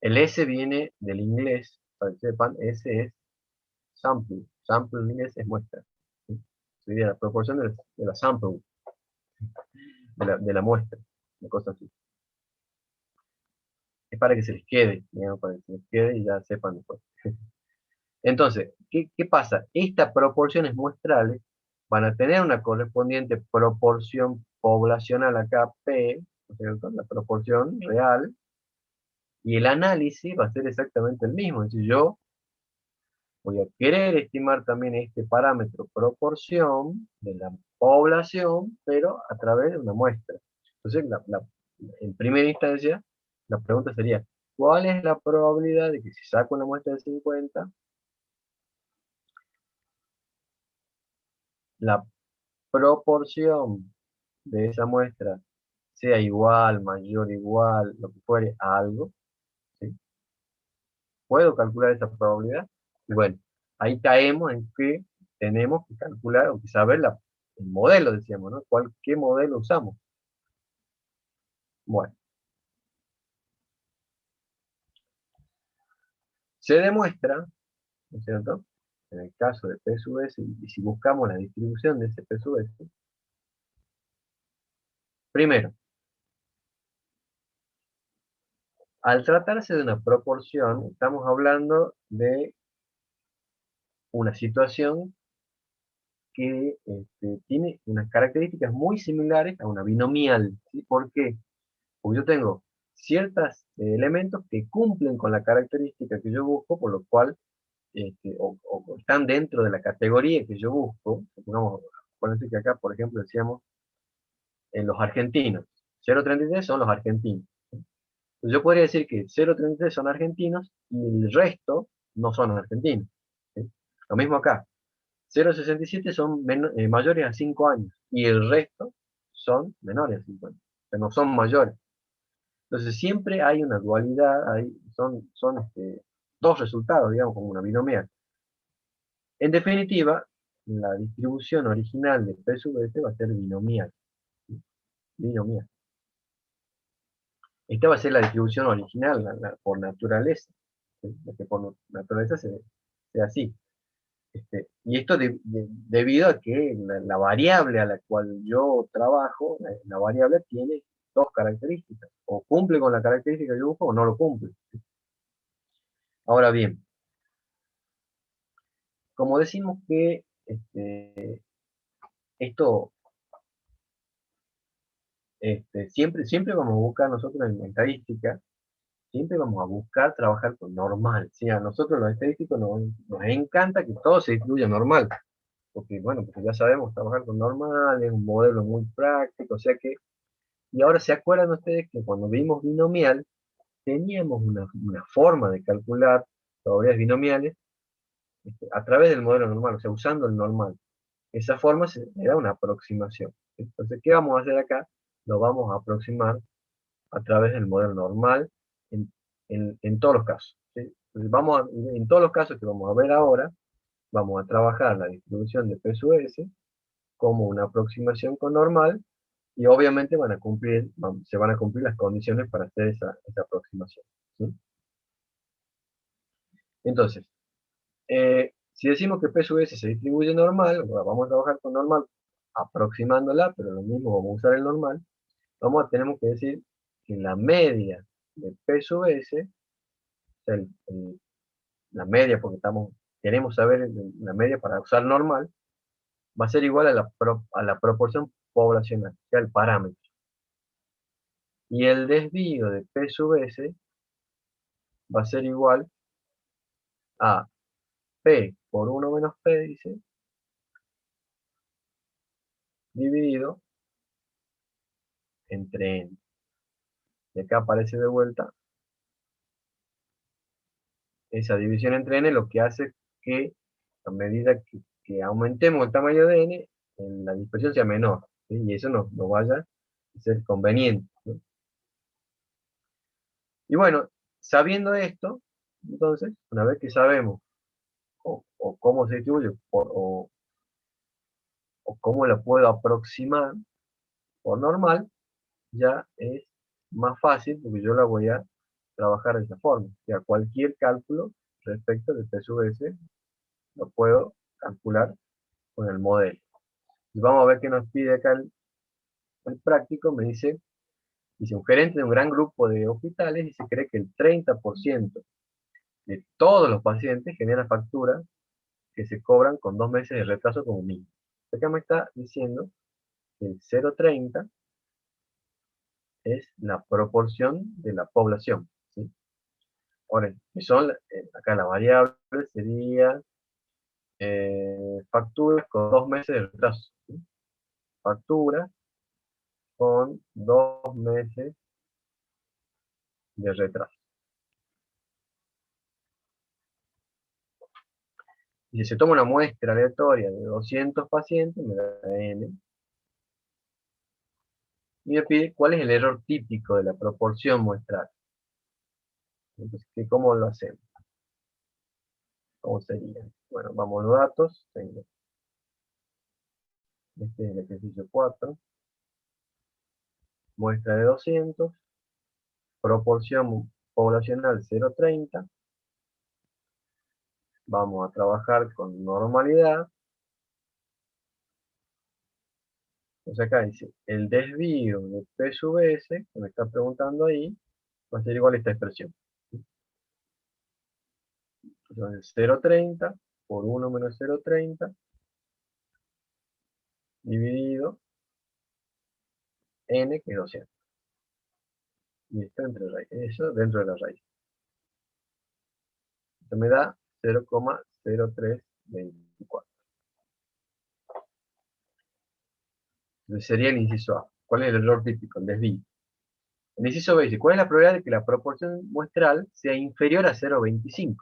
El S viene del inglés, para que sepan, S es sample. Sample en inglés es muestra, ¿sí? Sería la proporción de la sample, de la muestra, una cosa así. Es para que se les quede, digamos, para que se les quede y ya sepan después. Entonces, ¿qué pasa? Estas proporciones muestrales van a tener una correspondiente proporción poblacional acá, P, ¿no es cierto? La proporción real, y el análisis va a ser exactamente el mismo. Es decir, yo voy a querer estimar también este parámetro proporción de la población, pero a través de una muestra. Entonces, en primera instancia, la pregunta sería, ¿cuál es la probabilidad de que si saco una muestra de 50, la proporción de esa muestra sea igual, mayor, igual, lo que fuere, a algo? ¿Sí? ¿Puedo calcular esa probabilidad? Y bueno, ahí caemos en que tenemos que calcular o que saber el modelo, decíamos, ¿no? ¿Qué modelo usamos? Bueno, se demuestra, ¿no es cierto? En el caso de P sub S, y si buscamos la distribución de ese P sub S, primero, al tratarse de una proporción, estamos hablando de una situación que tiene unas características muy similares a una binomial, ¿sí? ¿Por qué? Porque yo tengo ciertos elementos que cumplen con la característica que yo busco, por lo cual, o están dentro de la categoría que yo busco. Supongamos, por decir que acá, por ejemplo, decíamos en los argentinos. 0,33 son los argentinos. Entonces yo podría decir que 0,33 son argentinos y el resto no son argentinos, ¿sí? Lo mismo acá. 0,67 son mayores a 5 años y el resto son menores a 5 años. O sea, no son mayores. Entonces siempre hay una dualidad, son dos resultados, digamos, como una binomial. En definitiva, la distribución original de P sub S va a ser binomial, ¿sí? Binomial. Esta va a ser la distribución original, por naturaleza, ¿sí? La que por naturaleza sea así. Y esto debido a que la variable a la cual yo trabajo, la variable tiene dos características, o cumple con la característica que yo busco o no lo cumple. Ahora bien, como decimos que esto siempre vamos a buscar nosotros en estadística, siempre vamos a buscar trabajar con normal, ¿sí? A nosotros los estadísticos nos encanta que todo se distribuya normal, porque bueno, porque ya sabemos trabajar con normal, es un modelo muy práctico, o sea que, y ahora se acuerdan ustedes que cuando vimos binomial, teníamos una forma de calcular probabilidades binomiales a través del modelo normal, o sea, usando el normal. Esa forma era una aproximación. Entonces, ¿qué vamos a hacer acá? Lo vamos a aproximar a través del modelo normal en todos los casos, ¿sí? Entonces, en todos los casos que vamos a ver ahora, vamos a trabajar la distribución de P sub S como una aproximación con normal y obviamente se van a cumplir las condiciones para hacer esa aproximación, ¿sí? Entonces, Si decimos que P sub S se distribuye normal, bueno, vamos a trabajar con normal aproximándola, pero lo mismo vamos a usar el normal, tenemos que decir que la media de P sub S, o sea, la media, porque queremos saber la media para usar normal, va a ser igual a la proporción poblacional, o sea, el parámetro. Y el desvío de P sub S va a ser igual a P por 1 menos P, dice, dividido entre N. Y acá aparece de vuelta esa división entre N, lo que hace que a medida que aumentemos el tamaño de N, la dispersión sea menor, ¿sí? Y eso nos vaya a ser conveniente, ¿no? Y bueno, sabiendo esto, entonces, una vez que sabemos o cómo se distribuye o cómo la puedo aproximar por normal, ya es más fácil porque yo la voy a trabajar de esa forma. O sea, cualquier cálculo respecto de P sub S lo puedo calcular con el modelo. Y vamos a ver qué nos pide acá el práctico. Me dice un gerente de un gran grupo de hospitales y se cree que el 30% de todos los pacientes genera facturas que se cobran con 2 meses de retraso como mínimo. Acá me está diciendo que el 0,30 es la proporción de la población, ¿sí? Ahora, que son, acá la variable sería facturas con 2 meses de retraso, ¿sí? Facturas con 2 meses de retraso. Y si se toma una muestra aleatoria de 200 pacientes, me da N, y me pide cuál es el error típico de la proporción muestral. Entonces, ¿cómo lo hacemos? ¿Cómo sería? Bueno, vamos a los datos. Tengo este es el ejercicio 4. Muestra de 200. Proporción poblacional 0,30. Vamos a trabajar con normalidad. Entonces acá dice, el desvío de P sub S, que me está preguntando ahí, va a ser igual a esta expresión. Entonces 0,30 por 1 menos 0,30 dividido n, que es 200. Y esto eso dentro de la raíz. Esto me da 0,0324. Entonces sería el inciso A. ¿Cuál es el error típico? El desvío. El inciso B dice, ¿cuál es la probabilidad de que la proporción muestral sea inferior a 0,25?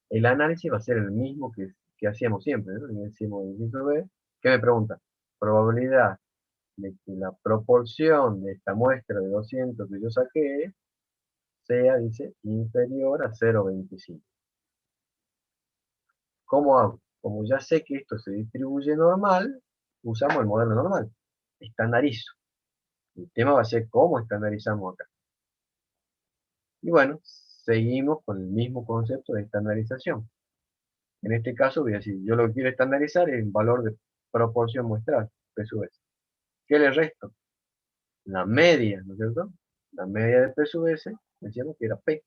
El análisis va a ser el mismo que hacíamos siempre, ¿no? Y decimos el inciso B. ¿Qué me pregunta? Probabilidad de que la proporción de esta muestra de 200 que yo saqué sea, dice, inferior a 0,25. ¿Cómo hago? Como ya sé que esto se distribuye normal, usamos el modelo normal. Estandarizo. El tema va a ser cómo estandarizamos acá. Y bueno, seguimos con el mismo concepto de estandarización. En este caso voy a decir, yo lo que quiero estandarizar es el valor de proporción muestral, P sub S. ¿Qué le resto? La media, ¿no es cierto? La media de P sub S, decíamos que era P.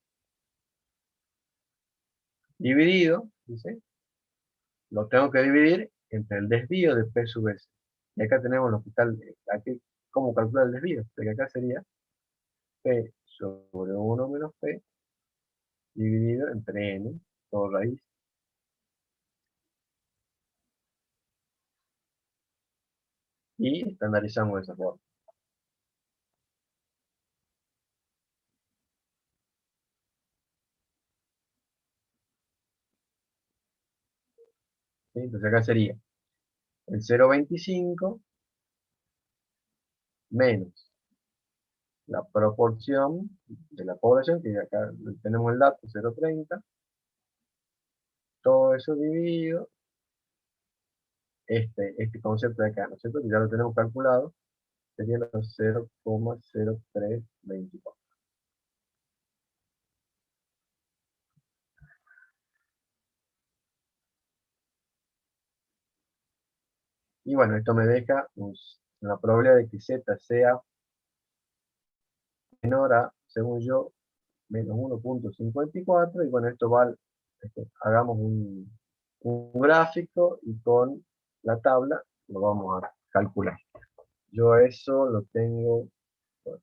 Dividido, dice, lo tengo que dividir entre el desvío de P sub S. Y acá tenemos el hospital, aquí, ¿cómo calcular el desvío? Porque acá sería P sobre 1 menos P dividido entre N, todo raíz. Y estandarizamos de esa forma. ¿Sí? Entonces acá sería el 0,25 menos la proporción de la población, que acá tenemos el dato 0,30, todo eso dividido, este concepto de acá, ¿no es cierto? Que ya lo tenemos calculado, sería los 0,0324. Y bueno, esto me deja la probabilidad de que z sea menor a, según yo, menos 1,54, y bueno, esto va, hagamos un gráfico y con la tabla lo vamos a calcular. Yo eso lo tengo,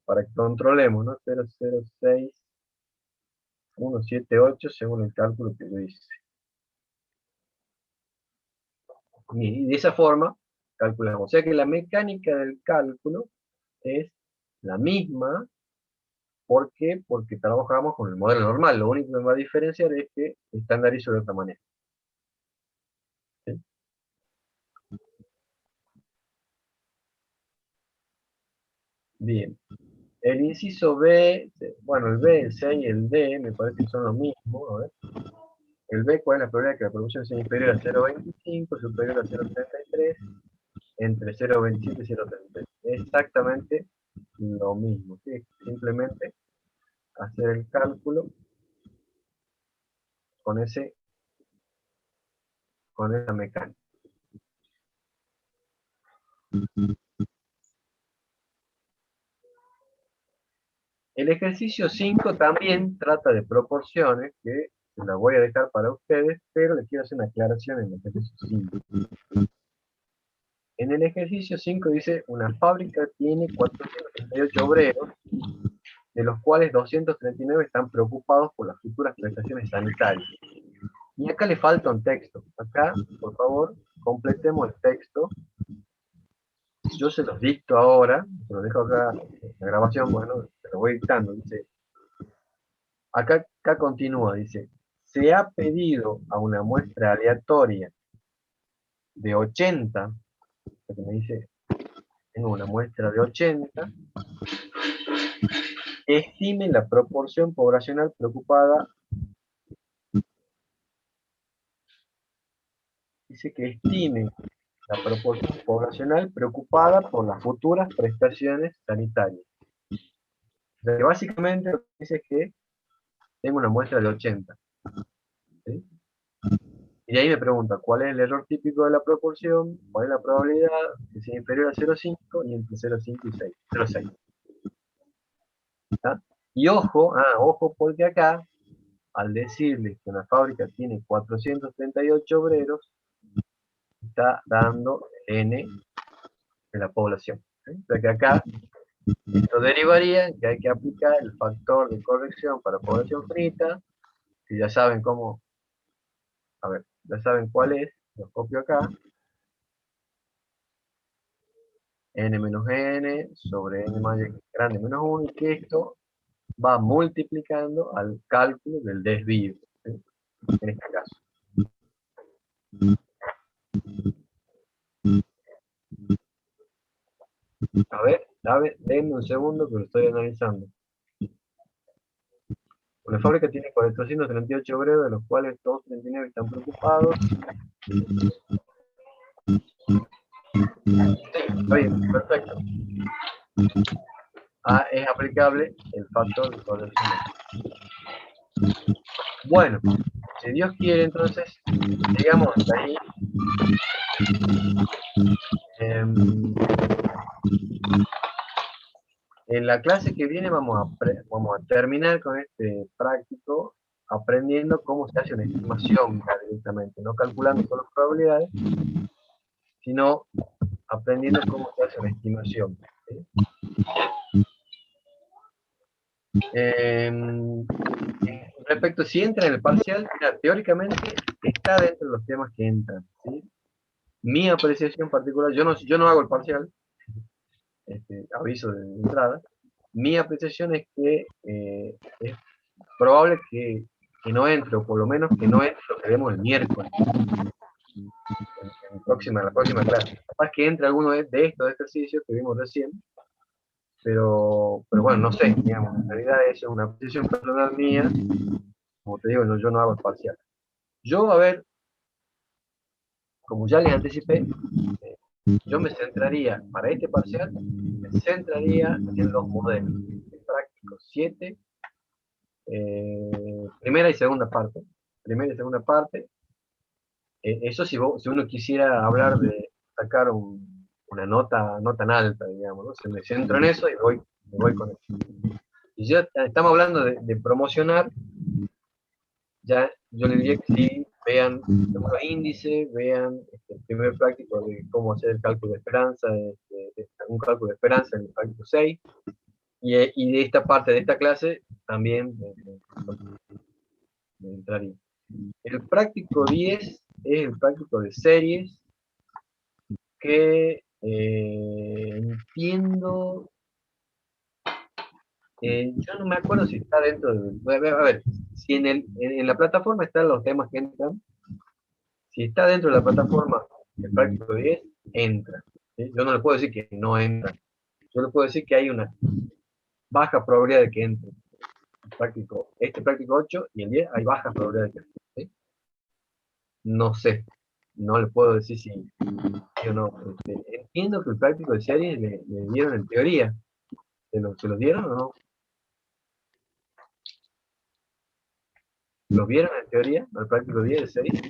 para que controlemos, ¿no? 006178 según el cálculo que yo hice. Y de esa forma calculamos. O sea que la mecánica del cálculo es la misma. ¿Por qué? Porque trabajamos con el modelo normal. Lo único que me va a diferenciar es que estandarizo de otra manera. ¿Sí? Bien. El inciso B, bueno, el B, el C y el D me parece que son lo mismo. A ver. El B, ¿cuál es la probabilidad de que la producción sea inferior a 0,25, superior a 0,33, entre 0,27 y 0,33? Exactamente lo mismo. ¿Sí? Simplemente hacer el cálculo con esa mecánica. El ejercicio 5 también trata de proporciones, que se las voy a dejar para ustedes, pero les quiero hacer una aclaración en el ejercicio 5. En el ejercicio 5 dice, una fábrica tiene 438 obreros, de los cuales 239 están preocupados por las futuras prestaciones sanitarias. Y acá le falta un texto. Acá, por favor, completemos el texto. Yo se los dicto ahora, se los dejo acá en la grabación, bueno, se lo voy dictando. Dice, acá continúa, dice, se ha pedido a una muestra aleatoria de 80, que me dice, tengo una muestra de 80, estime la proporción poblacional preocupada. Dice que estime la proporción poblacional preocupada por las futuras prestaciones sanitarias. O sea, que básicamente lo que dice es que tengo una muestra de 80. ¿Sí? Y ahí me pregunta, ¿cuál es el error típico de la proporción? ¿Cuál es la probabilidad que sea inferior a 0,5 y entre 0,5 y 6? 0,6. ¿Está? Y ojo, ojo, porque acá, al decirles que una fábrica tiene 438 obreros, está dando el N de la población. ¿Sí? O sea que acá, esto derivaría en que hay que aplicar el factor de corrección para población finita, que ya saben cómo, a ver, ya saben cuál es, lo copio acá, n menos n sobre n más grande menos 1, y que esto va multiplicando al cálculo del desvío, ¿sí? En este caso. A ver, denme un segundo que lo estoy analizando. Una fábrica tiene 438 obreros, de los cuales 239 están preocupados. Sí, está bien, perfecto. Es aplicable el factor de corrección. Bueno, si Dios quiere, entonces, llegamos hasta ahí. En la clase que viene vamos a terminar con este práctico aprendiendo cómo se hace una estimación directamente, no calculando solo probabilidades, sino aprendiendo cómo se hace una estimación. ¿Sí? Respecto si entra en el parcial, mira, teóricamente está dentro de los temas que entran. ¿Sí? Mi apreciación particular, yo no hago el parcial, aviso de entrada. Mi apreciación es que es probable que no entre, o por lo menos que no entre lo que vemos el miércoles, en la próxima clase. Capaz que entre alguno de estos ejercicios que vimos recién, pero bueno, no sé, digamos, en realidad eso es una apreciación personal mía, como te digo, yo no hago el parcial. Yo, a ver, como ya les anticipé, yo me centraría, para este parcial, me centraría en los modelos prácticos 7, primera y segunda parte. Primera y segunda parte. Eso si uno quisiera hablar de sacar una nota no tan alta, digamos, ¿no? Se me centro en eso y me voy con eso. Si ya estamos hablando de promocionar, ya yo le diría que sí, vean los índices, vean el primer práctico de cómo hacer el cálculo de esperanza, un cálculo de esperanza en el práctico 6, y de esta parte de esta clase también me entraría. El práctico 10 es el práctico de series que entiendo, yo no me acuerdo si está dentro de, a ver, si en la plataforma están los temas que entran, si está dentro de la plataforma el práctico 10, entra. ¿Sí? Yo no le puedo decir que no entra, yo le puedo decir que hay una baja probabilidad de que entre. Este práctico 8 y el 10 hay baja probabilidad de que entre. ¿Sí? No sé, no le puedo decir si o no. Entiendo que el práctico de series le dieron en teoría. ¿Se lo dieron o no? ¿Lo vieron en teoría? ¿El práctico 10 de series?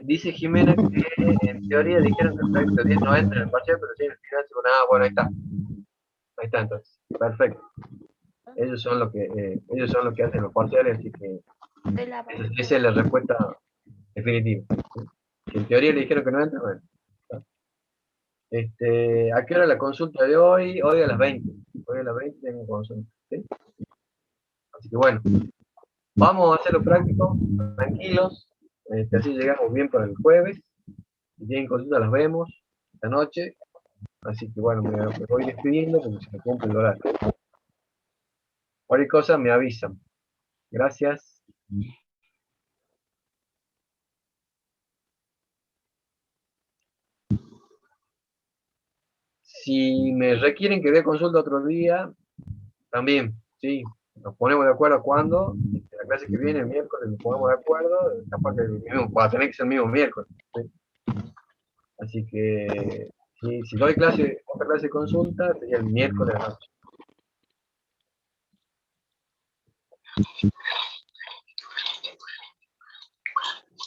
Dice Jimena que en teoría dijeron que el práctico 10 no entra en el parcial, pero sí en el final. Bueno, ahí está. Ahí está entonces. Perfecto. Ellos son los que hacen los parciales, así que esa es la respuesta definitiva. Si en teoría le dijeron que no entra, bueno. ¿A qué hora la consulta de hoy? Hoy a las 20. Hoy a las 20 tengo consulta. ¿Sí? Así que bueno, vamos a hacerlo práctico, tranquilos. Así llegamos bien para el jueves. Si tienen consulta las vemos esta noche. Así que bueno, me voy despidiendo porque se me cumple el horario. Cualquier cosa me avisan. Gracias. Si me requieren que dé consulta otro día, también, sí. Nos ponemos de acuerdo cuándo. La clase que viene, el miércoles, nos ponemos de acuerdo. Capaz que va a tener que ser el mismo miércoles. ¿Sí? Así que si doy otra clase de consulta, sería el miércoles a la noche.